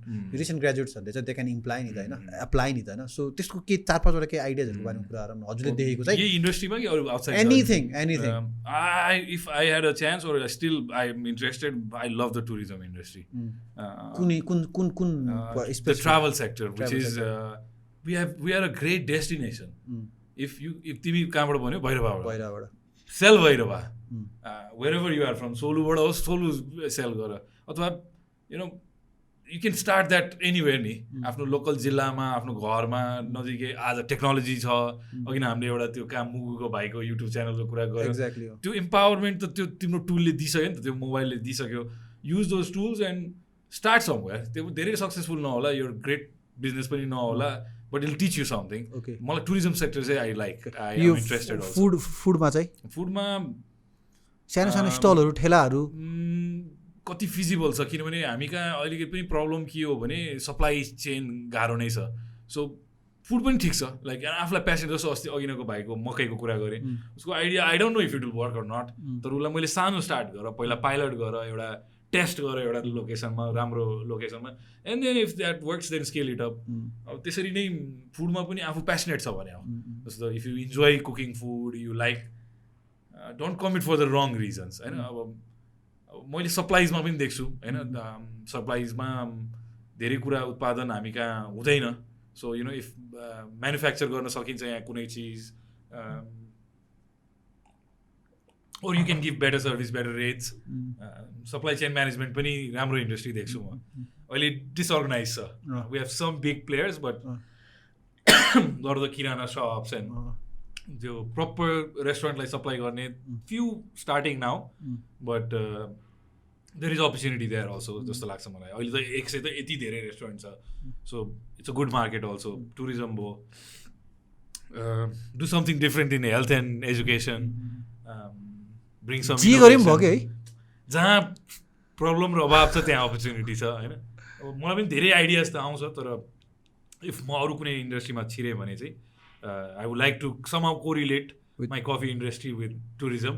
recent ग्रेजुएट्सहरूले चाहिँ they can imply नि त होइन एप्लाई नि त होइन सो त्यसको के 4-5वटा केही आइडियाजहरूको बारेमा कुराहरू हजुरले देखेको चाहिँ इन्डस्ट्रीमा कि outside anything if I had a chance or still I'm interested I love the tourism industry the travel sector which is we are a great destination if तिमी कहाँबाट भन्यो भैरवाबाट sell Bhairahawa wherever you are from सोलुबाट होस् Solu sale गर अथवा you can start that anywhere नि आफ्नो लोकल जिल्लामा आफ्नो घरमा नजिकै आज टेक्नोलोजी छ अघि न हामीले एउटा त्यो काम मुगुको भाइको युट्युब च्यानलको कुरा गऱ्यौँ त्यो इम्पावरमेन्ट त त्यो तिम्रो टुलले दिइसक्यो नि त त्यो मोबाइलले दिइसक्यो use those tools and start somewhere त्यो धेरै सक्सेसफुल नहोला यो ग्रेट बिजनेस पनि नहोला but I'll teach you something. मलाई टुरिज्म सेक्टर चाहिँ I like I am interested. फुडमा चाहिँ फुडमा सानो सानो स्टलहरू ठेलाहरू कति फिजिबल छ किनभने हामी कहाँ अहिलेको पनि प्रब्लम के हो भने सप्लाई चेन गाह्रो नै छ. सो फुड पनि ठिक छ लाइक आफूलाई प्यासन जस्तो अस्ति अघिनको भाइको मकैको कुरा गरेँ उसको idea I don't know if it will work or not तर उसलाई मैले सानो स्टार्ट गर पहिला पाइलट गर एउटा टेस्ट गर एउटा लोकेसनमा राम्रो लोकेसनमा and then if that works then scale it up. अब त्यसरी नै फुडमा पनि आफू प्यासनेट छ भने हो जस्तो if you enjoy cooking food you like don't commit for the wrong reasons होइन. अब मैले सप्लाइजमा पनि देख्छु होइन सप्लाइजमा धेरै कुरा उत्पादन हामी कहाँ हुँदैन. सो इफ म्यानुफ्याक्चर गर्न सकिन्छ यहाँ कुनै चिज or you can give better service, better rates. Supply chain management पनि राम्रो इन्डस्ट्री देख्छु म. अहिले disorganized छ. We have some big players, but lot of the kirana shops and the proper restaurant like supply गर्ने few starting now, but there is opportunity there also. जस्तो लाग्छ मलाई. अहिले त एक सय त यति धेरै रेस्टुरेन्ट छ. So it's a good market also. Tourism भयो. Do something different in health and education. Bring some जी गरे पनि भयो के है जहाँ प्रब्लम र अभाव छ त्यहाँ अपर्च्युनिटी छ हैन अब मलाई पनि धेरै आइडियाज त आउँछ तर इफ म अरू कुनै इन्डस्ट्रीमा छिरेँ भने चाहिँ I would like to somehow correlate my coffee industry with tourism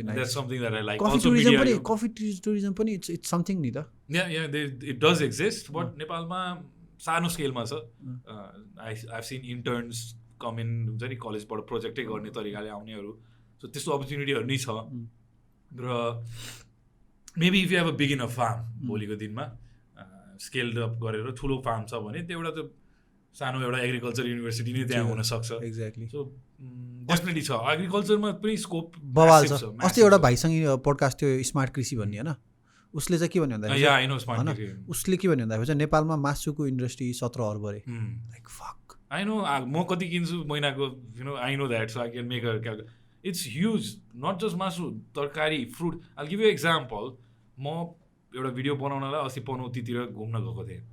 that's something that I like also media coffee tourism पनि इट्स समथिङ नि त इट डज एक्जिस्ट बट नेपालमा सानो स्केलमा छ I seen interns come in हुन्छ नि कलेजबाट प्रोजेक्टै गर्ने तरिकाले आउनेहरू सो त्यस्तो अपर्च्युनिटीहरू नै छ र maybe if you have a big in a farm भोलिको दिनमा स्केल्ड अप गरेर ठुलो फार्म छ भने त्यो एउटा त सानो एउटा एग्रिकल्चर युनिभर्सिटी नै त्यहाँ हुनसक्छ एक्ज्याक्टली सो डेफिनेटली छ एग्रिकल्चरमा पनि स्कोप बवाल छ अस्ति एउटा भाइसँग पोडकास्ट थियो स्मार्ट कृषि भन्ने होइन उसले चाहिँ के भन्यो भन्दाखेरि उसले के भन्यो भन्दाखेरि चाहिँ नेपालमा मासुको इन्डस्ट्री 17 अर्ब अरे लाइक फक आई नो म कति किन्छु महिनाको you know I know that so I can make a it's huge not just मासु तरकारी fruit I give you example म एउटा भिडियो बनाउनलाई अस्ति पनौतीतिर घुम्न गएको थिएँ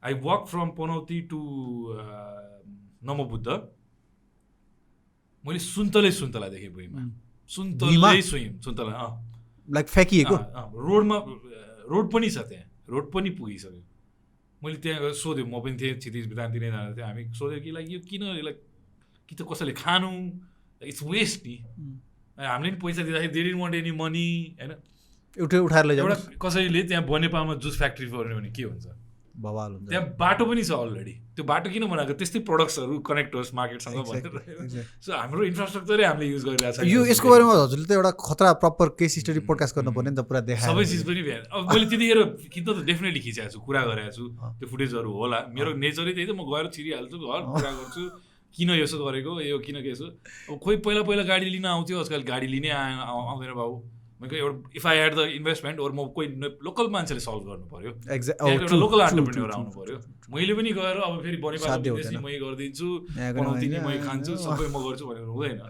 I walk from Panauti to Namobuddha मैले सुन्तला देखेँ भुइँमा सुन्तला लाइक फ्याँकिएको रोड पनि छ त्यहाँ रोड पनि पुगिसक्यो मैले त्यहाँ गएर सोध्यो म पनि थिएँ क्षितिज बितानतिर जाँदा थिएँ हामी सोध्यो कि लाइक यो किन यसलाई कि त कसैले खानु इट्स वेस्ट नि हामीले पनि पैसा दिँदाखेरि they didn't want any money होइन उठाएर लैजाऊ एउटा कसैले त्यहाँ बनेपामा जुस फ्याक्ट्री गर्ने भने के हुन्छ बवाल हुन्छ त्यहाँ बाटो पनि छ अलरेडी त्यो बाटो किन बनाएको त्यस्तै प्रडक्ट्सहरू कनेक्टर्स मार्केटसँग भनेर सो हाम्रो इन्फ्रास्ट्रक्चरै हामीले युज गरिरहेको छ यो यसको बारेमा हजुरले त एउटा खतरा प्रपर केस स्टडी पोडकास्ट गर्नु पर्ने नि त पुरा देखाएर सबै चिज पनि अब मैले त्यतिखेर खिच्न त डेफिनेटली खिचेको छु कुरा गरेको छु त्यो फुटेजहरू होला मेरो नेचरै त्यही त म गएर छिरिहाल्छु घर कुरा गर्छु किन यसो गरेको यो किन के यसो अब खोइ पहिला गाडी लिन आउँथ्यो आजकल गाडी लिनै आउँदैन बाबु मैले एउटा if I had the investment or म कोही लोकल मान्छेले सल्भ गर्नु पऱ्यो एउटा लोकल एन्टरप्रेन्योर आउनु पऱ्यो मैले पनि गएर अब फेरि बनेपाको विदेशी मै गरिदिन्छु पनौती नै मै खान्छु सबै म गर्छु भनेर हुँदैन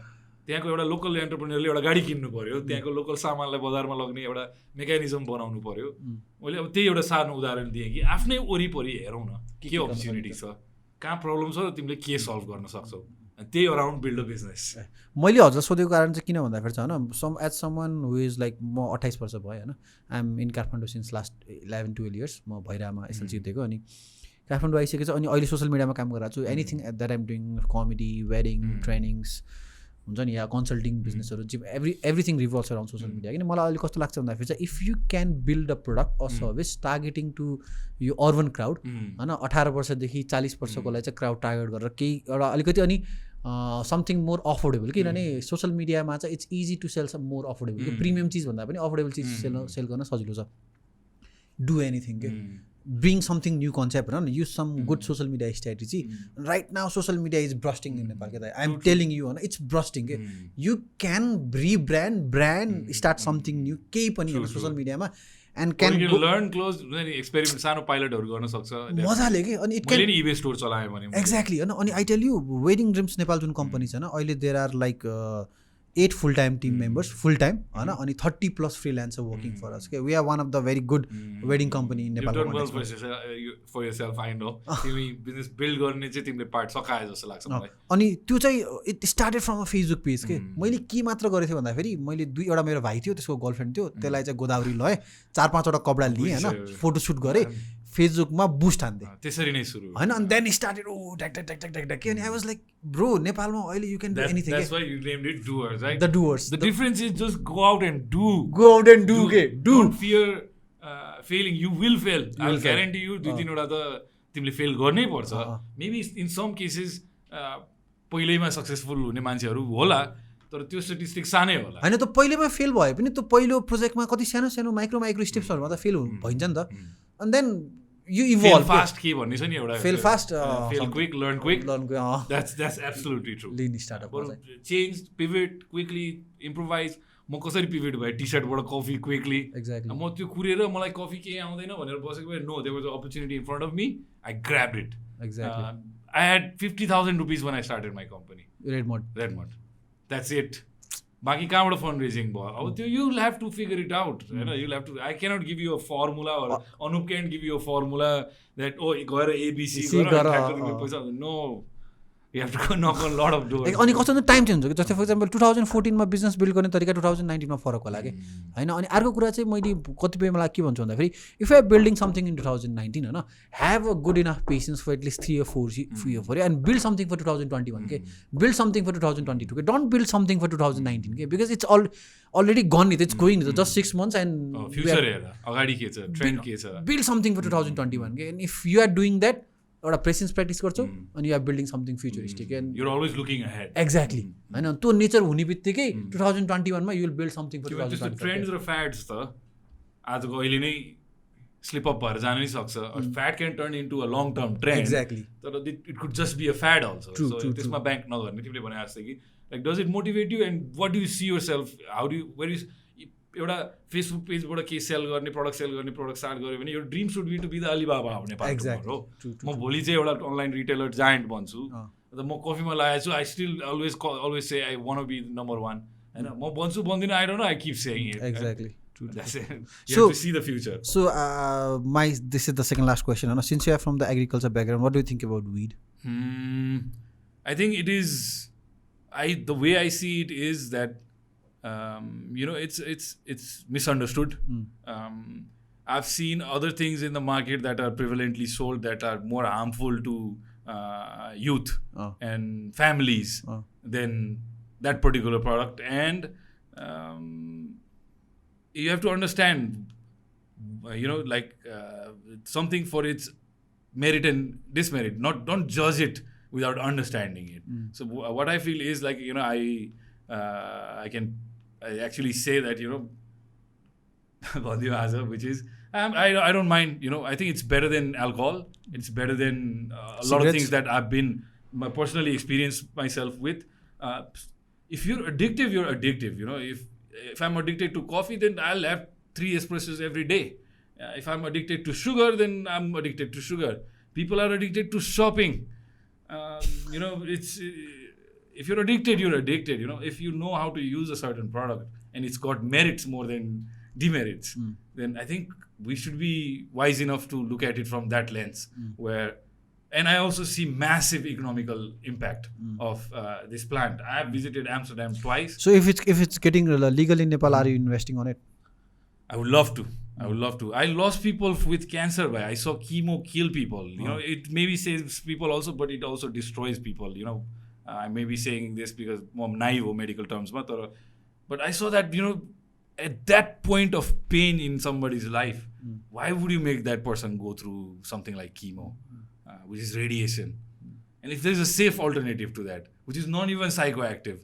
त्यहाँको एउटा लोकल एन्टरप्रेन्योरले एउटा गाडी किन्नु पऱ्यो त्यहाँको लोकल सामानलाई बजारमा लग्ने एउटा मेकानिजम बनाउनु पऱ्यो मैले अब त्यही एउटा सानो उदाहरण दिएँ कि आफ्नै वरिपरि हेरौँ न के अपर्च्युनिटी छ कहाँ प्रब्लम छ र तिमीले के सल्भ गर्न सक्छौ त्यही अराउन्ड बिल्ड अ बिजनेस मैले हजुर सोधेको कारण चाहिँ किन भन्दाखेरि चाहिँ होइन as someone who is like म 28 वर्ष भयो होइन I am in Kathmandu since last 11-12 years म भैरामा एसएलसी दिएको अनि काठमाडौँ आइसकेको छ अनि अहिले सोसियल मिडियामा काम गरिरहेको छु anything that I'm doing comedy wedding trainings हुन्छ नि या कन्सल्टिङ बिजनेसहरू everything revolves around social media किन मलाई अहिले कस्तो लाग्छ भन्दाखेरि चाहिँ if you can build a product a service targeting to यो अर्बन क्राउड होइन 18 वर्षदेखि 40 वर्षकोलाई चाहिँ क्राउड टार्गेट गरेर केही एउटा अलिकति अनि समथिङ मोर अफोर्डेबल किनभने सोसियल मिडियामा चाहिँ it's easy to sell some more affordable कि प्रिमियम चिज भन्दा पनि अफोर्डेबल चिज सेल गर्न सजिलो छ डु एनिथिङ के bring something new concept and use some good social media strategy. Right now social media is bursting in Nepal. I'm telling you, it's bursting. You can rebrand, start something new on social media and can learn close experiment sano pilot haru garna sakcha मजाले के अनि it can eBay store चलाए भने exactly अनि I tell you Wedding Dreams Nepal जुन company छ न अहिले there are like 8 full-time team members, full-time, and 30 plus freelancer working for us. Okay, we are one of the very good wedding company in Nepal. You've done well for yourself, I know. तिमी business build गर्ने चाहिँ तिमीले part सकाए जस्तो लाग्छ मलाई. अनि त्यो चाहिँ it started from a Facebook page के. मैले के मात्र गरेथे भन्दाखेरि मैले एउटा मेरो भाइ थियो त्यसको गर्लफ्रेन्ड थियो त्यसलाई चाहिँ गोदावरी लए 4-5 वटा कपडा लिए हैन फोटो सुट गरे फेसबुकमा बुस्ट हान्थे त्यसरी नै सुरु हैन अनि देन स्टार्टेड टक के अनि आई वाज लाइक ब्रो नेपालमा अहिले you can do anything that's why you named it Doers, right? The Doers. The difference is just go out and do. Don't fear failing. You will fail. I'll guarantee you 2-3 वटा त तिमीले fail गर्नै पर्छ. Maybe in some cases पहिलेमा successful हुने मान्छेहरू होला तर त्यो स्ट्याटिस्टिक सानै होला हैन त पहिलेमा फेल भए पनि त पहिलो प्रोजेक्टमा कति सानो सानो माइक्रो स्टेप्सहरुमा त फेल भइन्छ नि त and then you evolve fast के भन्ने छ नि एउटा fail fast fail quick learn quick that's absolutely true lean startup change pivot quickly improvise म कसरी पिभट भए टी-शर्ट बाट कफी क्विकली एक्ज्याक्टली म त्यो कुरेर मलाई कफी के आउँदैन भनेर बसेको भए no there was a opportunity in front of me I grabbed it exactly I had 50,000 rupees when I started my company. REDMUD. That's it. बाकी कहाँबाट फन्ड रेजिङ भयो अब त्यो you will have to figure it out होइन you will have to I cannot give you a formula Anup can give you a formula that ओ गएर ABC पैसा no You have to knock on a lot of doors. अनि कस्तो हुन्छ time change हुन्छ कि जस्तै फर इक्जाम्पल 2014 मा बिजनेस बिल्ड गर्ने तरिका 2019 मा फरक होला कि हैन अनि अर्को कुरा चाहिँ मैले कतिपय मलाई के भन्छु भन्दाखेरि if you are building something in 2019 हैन have a good enough patience for at least 3 or 4 years and build something for 2021 के बिल्ड समथिङ फर 2022 के डोन्ट बिल्ड समथिङ फर 2019 के because it's already gun it's going just 6 months and future हेर अगाडि के छ trend के छ build something for 2021 के and if you are doing that एउटा पेसेन्स प्र्याक्टिस गर्छौ अनि you are building something futuristic and you are always looking ahead exactly हैन त्यो नेचर हुने बित्तिकै 2021 मा you will build something for 2021 trends र फ्याड्स त आजको अहिले नै स्लिप अप भएर जान नै सक्छ fad can turn into a long term trend exactly तर it could just be a fad also so त्यसमा ब्याङ्क नगर्ने तिमीले भने जस्तै कि like does it motivate you and what do you see your self how do where is एउटा Facebook पेजबाट के सेल गर्ने प्रडक्ट स्टार्ट गऱ्यो भने यो dream should be to be the Alibaba हो नेपालको हो म भोलि चाहिँ एउटा अनलाइन रिटेलर जायन्ट भन्छु अन्त म कफीमा लगाएको छु I still always say I want be number 1 हैन म भन्छु भन्दिनँ I don't know I keep saying it exactly so see the future. So this is the second last question. Since you are from the agriculture background, what do you think about weed? I think it is. The way I see it is that it's misunderstood. I've seen other things in the market that are prevalently sold that are more harmful to youth and families than that particular product, and you have to understand, something for its merit and dismerit. Don't judge it without understanding it. So what I feel is like, I can actually say that, which is, I don't mind, I think it's better than alcohol. It's better than a lot of things that I've been personally experienced myself with. If you're addictive, you're addictive. If I'm addicted to coffee, then I'll have 3 espressos every day. If I'm addicted to sugar, then I'm addicted to sugar. People are addicted to shopping. It's if you're addicted, you're addicted. If you know how to use a certain product and it's got merits more than demerits, then I think we should be wise enough to look at it from that lens. And I also see massive economical impact of this plant. I have visited Amsterdam twice. So if it's getting legal in Nepal, are you investing on it? I would love to. I lost people with cancer. I saw chemo kill people. It maybe saves people also, but it also destroys people. I may be saying this because I'm naive of medical terms, but I saw that, at that point of pain in somebody's life, why would you make that person go through something like chemo? Which is radiation. And if there's a safe alternative to that, which is not even psychoactive,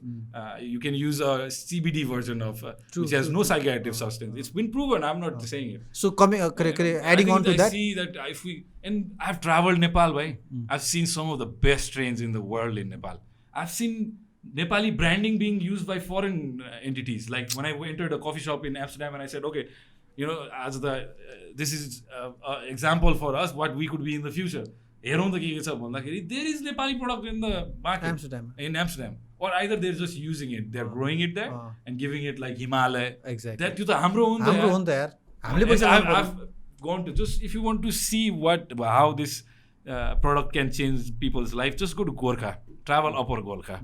you can use a CBD version of which has no psychoactive substance. It's been proven. I'm not saying it. So adding on to that, I see that and I've traveled Nepal, I've seen some of the best strains in the world in Nepal. I've seen Nepali branding being used by foreign entities. Like when I entered a coffee shop in Amsterdam and I said, okay, this is an example for us what we could be in the future. There is Nepali product in the market in Amsterdam, or either they're just using it, they're growing it there and giving it like Himalaya. Exactly. That I've gone to, just if you want to see how this product can change people's life, just go to Gorkha, travel upper Gorkha.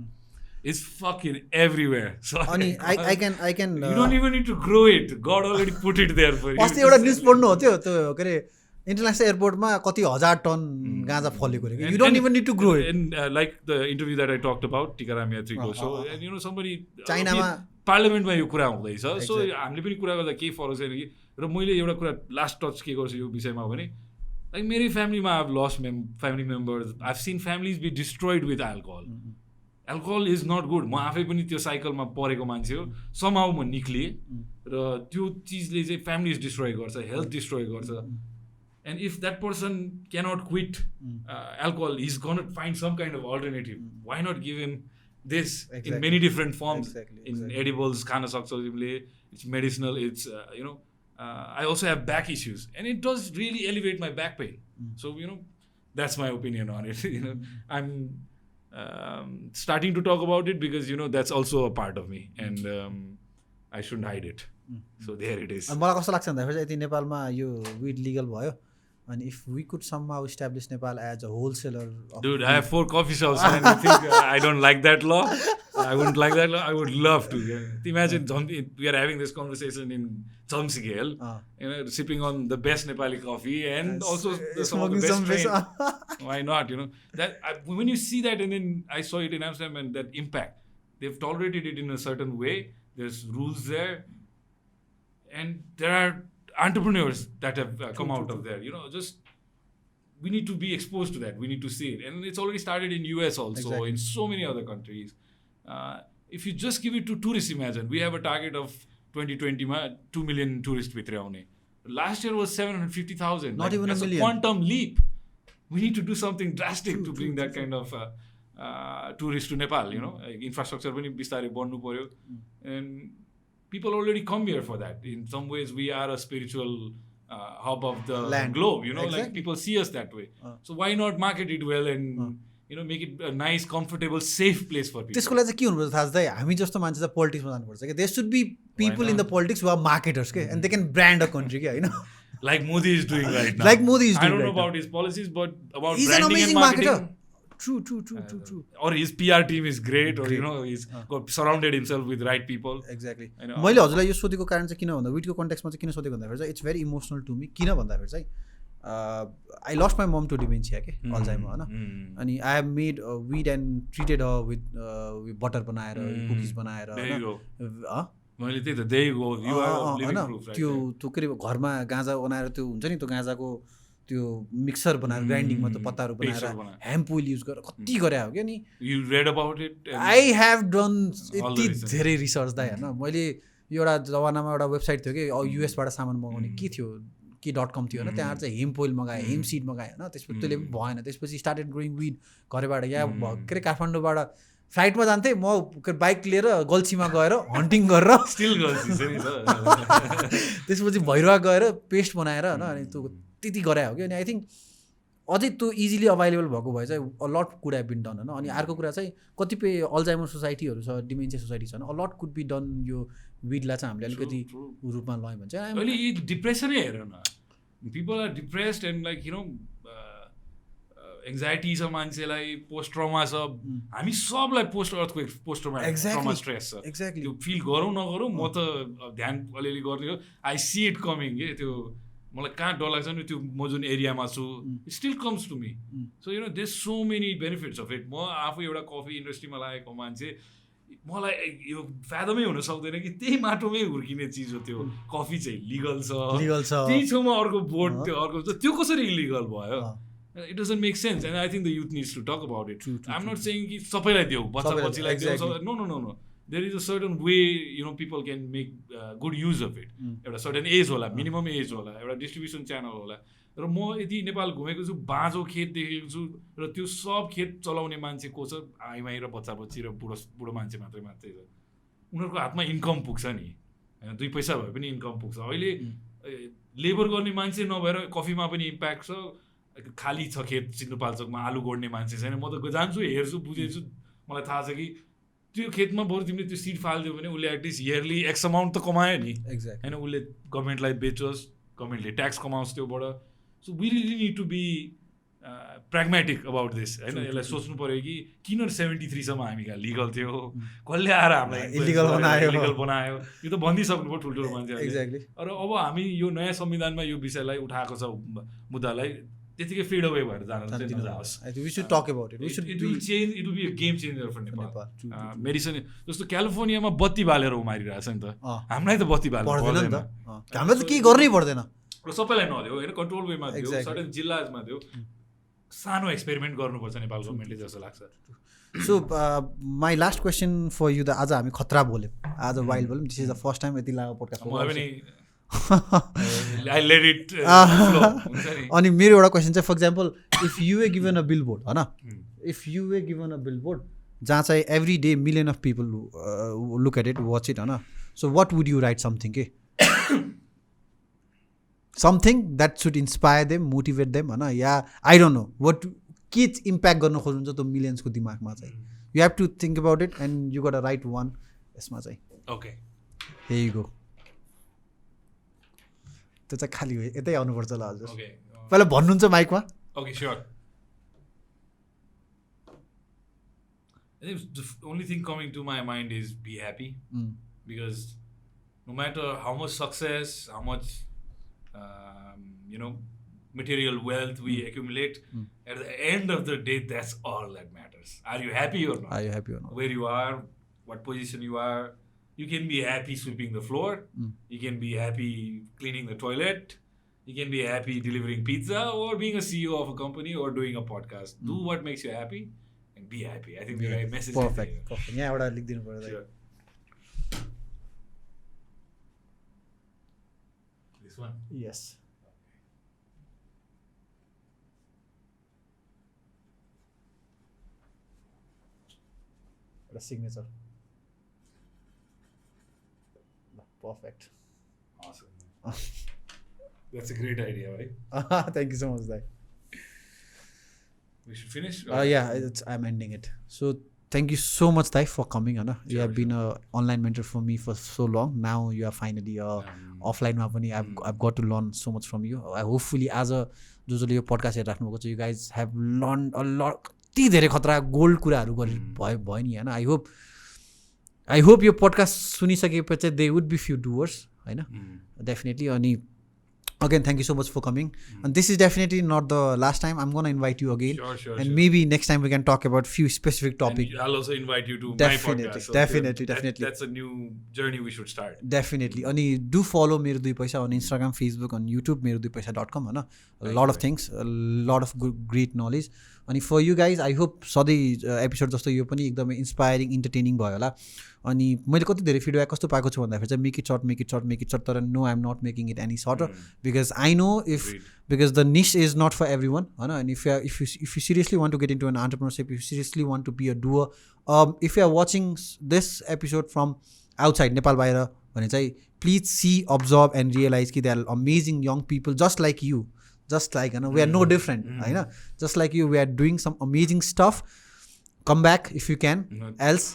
It's fucking everywhere. So I can you don't even need to grow it. God already put it there for you. अस्ति एउटा news पढ्नु हो त्यो के अरे international एयरपोर्टमा कति 1000 ton गाँजा फलेको रे. You don't even need to grow it. And like the interview that I talked about, Tikarami Yatriko show, and somebody चाइनामा पार्लियामेन्टमा यो कुरा हुँदैछ. सो हामीले पनि कुरा गर्दा केही फरक छैन कि. र मैले एउटा कुरा लास्ट टच के गर्छु यो विषयमा भने, like मेरै फ्यामिलीमा I've lost family members. I've seen families be destroyed with alcohol. Alcohol is not good. म आफै पनि त्यो साइकलमा परेको मान्छे हो. Somehow म निक्लिएँ र त्यो चिजले चाहिँ फ्यामिलीज डिस्ट्रोय गर्छ, हेल्थ डिस्ट्रोय गर्छ. And if that person cannot quit alcohol, he's going to find some kind of alternative. Why not give him this in many different forms? In edibles, it's medicinal, it's, I also have back issues. And it does really elevate my back pain. So, that's my opinion on it. I'm starting to talk about it because, that's also a part of me. And I shouldn't hide it. So there it is. मलाई कस्तो लाग्छ भन्दाखेरि यति नेपालमा यो weed legal भयो And if we could somehow establish Nepal as a wholesaler of Dude, I have 4 coffee shops and you think I don't like that law? I wouldn't like that law. I would love to. Imagine we are having this conversation in Chomsigel, sipping on the best Nepali coffee and also some of the best strain. Why not? When you see that, and then I saw it in Amsterdam and that impact, they've tolerated it in a certain way. There's rules there, and there are entrepreneurs that have come out of there. Just we need to be exposed to that. We need to see it, and it's already started in US also, in so many other countries. If you just give it to tourists, imagine we have a target of 2020 2 million tourists भित्र आउने. Last year was 750,000. Not even a million. That's a quantum leap. We need to do something drastic to bring that kind of tourists to Nepal. Infrastructure पनि बिस्तारै बढ्नु पर्यो, and people already come here for that. In some ways, we are a spiritual hub of the globe. Like people see us that way. So why not market it well and make it a nice, comfortable, safe place for people. त्यसको लागि चाहिँ के हुनुपर्छ थाहा छ दाइ, हामी जस्तो मान्छे चाहिँ पोलिटिक्समा जानुपर्छ के. There should be people in the politics who are marketers के, and they can brand a country के, हैन. Like Modi is doing right now. Like Modi is doing. I don't know right about now. his policies, but about he's branding an amazing and marketing. marketer. True. Or his PR team is great, or he's got surrounded himself with right people. Exactly. मैले हजुरलाई यो सोधेको कारण चाहिँ किन भन्दा विटको कन्टेक्स्टमा चाहिँ किन सोधेको भन्दाखेरि चाहिँ it's very emotional to me. किन भन्दाखेरि चाहिँ I lost my mom to dementia के, अल्जाइमर हैन. अनि I have made weed and treated her with butter बनाएर, cookies बनाएर हैन. मैले त्यही त there you go, you are living proof, right? त्यो के घरमा गाँजा बनाएर त्यो हुन्छ नि, त्यो गाँजाको त्यो मिक्सर बनाएर ग्राइन्डिङमा त पत्ताहरू बनाएर हेम्प ओइल युज गरेर कति गरे हो क्या नि. You read about it? I have done यति धेरै रिसर्च दाइ हैन. मैले एउटा जमानामा एउटा वेबसाइट थियो कि युएसबाट सामान मगाउने के थियो के .com थियो हैन. त्यहाँ चाहिँ हेम्प ओइल मगाएँ, हेम्प सीड मगाएँ हैन. त्यसपछि त्यसले पनि भएन. त्यसपछि स्टार्टेड ग्रोइङ विड घरबाट या के अरे काठमाडौँबाट फ्लाइटमा जान्थेँ म बाइक लिएर गल्छीमा गएर हन्टिङ गरेर स्टिल गल्छी छ नि त. त्यसपछि भैरवा गएर पेस्ट बनाएर हैन. अनि त्यो त्यति गरे हो कि. अनि आई थिङ्क अझै त्यो इजिली अभाइलेबल भएको भए चाहिँ a lot could have been done हैन. अनि अर्को कुरा चाहिँ कतिपय अल्जाइमर सोसाइटीहरू छ, डिमेन्सिया सोसाइटी छ, a lot could be done. यो विडलाई चाहिँ हामीले अलिकति रूपमा लग्यो भने चाहिँ अहिले डिप्रेसनै हेर न. People are depressed and like anxiety छ मान्छेलाई, पोस्ट ट्रमा छ. हामी सबलाई post earthquake, post trauma stress छ. एक्ज्याक्टली. त्यो फिल गरौँ नगरौँ म त ध्यान अलिअलि गर्ने हो. आई सी इट कमिङ के. त्यो मलाई कहाँ डर लाग्छ नि, त्यो म जुन एरियामा छु it still comes to me. So there so many benefits of it. म आफू एउटा कफी इन्डस्ट्रीमा लागेको मान्छे, मलाई यो फ्यादमै हुन सक्दैन कि त्यही माटोमै हुर्किने चिज हो त्यो कफी चाहिँ लिगल छ, त्यही छेउमा अर्को बोर्ड त्यो अर्को छ, त्यो कसरी इलिगल भयो. It doesn't make sense, and I think the youth needs to talk about it. I'm not saying कि सबैलाई देऊ, बच्चा-बच्चीलाई देऊ. No. There is a certain way people can make good use of it. एउटा certain age होला, minimum age होला, एउटा distribution channel होला. र म यदि नेपाल घुमेको छु, बाँझो खेत देखेको छु, र त्यो सब खेत चलाउने मान्छे को छ, आइमाई र बच्चा-बच्ची र बुढो मान्छे मात्रै छ. उनीहरूको हातमा इन्कम पुग्छ नि हैन. 2 पैसा भए पनि इन्कम पुग्छ. अहिले लेबर गर्ने मान्छे नभएर कफीमा पनि इम्प्याक्ट छ. खाली छ खेत सिन्धुपाल्चोकमा, आलु गोड्ने मान्छे छैन. म त जान्छु, हेर्छु, बुझेछु, मलाई थाहा छ कि त्यो खेतमा बरु तिमीले त्यो सिड फालिदियो भने उसले एटलिस्ट इयरली एक्स अमाउन्ट त कमायो नि होइन. उसले गभर्मेन्टलाई बेचोस्, गभर्मेन्टले ट्याक्स कमाओस् त्योबाट. So we really need to be pragmatic about this होइन. यसलाई सोच्नु पऱ्यो कि किन 73 सम्म हामी कहाँ लिगल थियो, कसले आएर हामीलाई इलिगल बनायो. यो त भनिदिइसक्नु भयो ठुल्ठुलो मान्छेहरूले. र अब हामी यो नयाँ संविधानमा यो विषयलाई उठाएको छ, मुद्दालाई त्यतिकै फेड अवे भएर जान नजाओस्. We should talk about it. It will be a game changer for Nepal. Medicine जस्तो क्यालिफोर्नियामा बत्ती बालेर उमारिरहेछ नि त. हामीलाई त बत्ती बाल्नु पर्दैन नि त. हामीलाई त केही गर्नै पर्दैन. र सबैलाई नदियो होइन, कन्ट्रोल वेमा दियो, सर्टेन जिल्लामा दियो. सानो एक्सपेरिमेन्ट गर्नुपर्छ नेपाल गभर्मेन्टले जस्तो लाग्छ. So my last question for you the. आज हामी खतरा बोल्यौँ, आज वाइल्ड बोल्यौँ. This is the first time यति लामो पोडकास्ट. अनि मेरो एउटा क्वेसन चाहिँ, for example if you are given a billboard होइन, if you are given a billboard जहाँ चाहिँ every day million of people look at it, watch it होइन. So what would you write something के, something that should inspire them, motivate them होइन, या I don't know what के impact गर्न खोज्नुहुन्छ त्यो मिलियन्सको दिमागमा चाहिँ. You have to think about it and you got a right one. यसमा चाहिँ ओके हे यु गो. त्यो चाहिँ खाली हो, यतै आउनुपर्छ ल हजुर. पहिला भन्नुहुन्छ माइकमा Okay, sure. I think the only thing coming to my mind is be happy. Because no matter how much success, how much material wealth we accumulate, at the end of the day, that's all that matters. Are you happy or not? Are you happy or not? Where you are, what position you are. You can be happy sweeping the floor. You can be happy cleaning the toilet. You can be happy delivering pizza or being a CEO of a company or doing a podcast. Do what makes you happy and be happy. I think the right message is there. Perfect. यहाँ एउटा लेखिदिनु पर्यो Sure. This one? Yes. एउटा signature Perfect. Awesome. That's a great idea, right? Thank you so much, Dai. We should finish? Yeah, I'm ending it. So thank you so much, Dai, for coming. Sure, you have been an online mentor for me for so long. Now you are finally offline. I've got to learn so much from you. Hopefully, as a जो podcast हेरिराख्नु भएको छ, you guys have learned a lot. कति धेरै खतरा gold कुराहरू भयो नि हैन. I hope your podcast सुनिसकेपछि there would be few doers, हैन. Definitely. अनि again, thank you so much for coming. And this is definitely not the last time. I'm going to invite you again. Sure. And maybe next time we can talk about few specific topics. I'll also invite you to definitely, my podcast. So definitely. That's a new journey we should start. Definitely. And do follow MERO2PAISA on Instagram, Facebook, on YouTube, MERO2PAISA.com. A lot of things, a lot of good, great knowledge. And for you guys, I hope सधैँ episode जस्तो यो पनि एकदमै inspiring entertaining भयो होला. अनि मैले कति धेरै फिडब्याक कस्तो पाएको छु भन्दाखेरि चाहिँ मेक इट सर्ट तर no I am not making it any shorter because I know if because the niche is not for every one होइन. अनि if you seriously want to get into an entrepreneurship, if seriously want to be a doer, if you are watching this episode from outside Nepal बाहिर भने चाहिँ please see, observe and realize कि they are amazing young people just like you. Just like, we are no different. Just like you, we are doing some amazing stuff. Come back if you can. Else,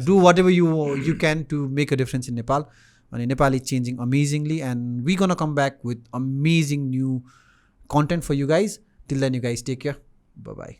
do whatever you can to make a difference in Nepal. And Nepal is changing amazingly, and we're gonna come back with amazing new content for you guys. Till then, you guys take care. Bye bye.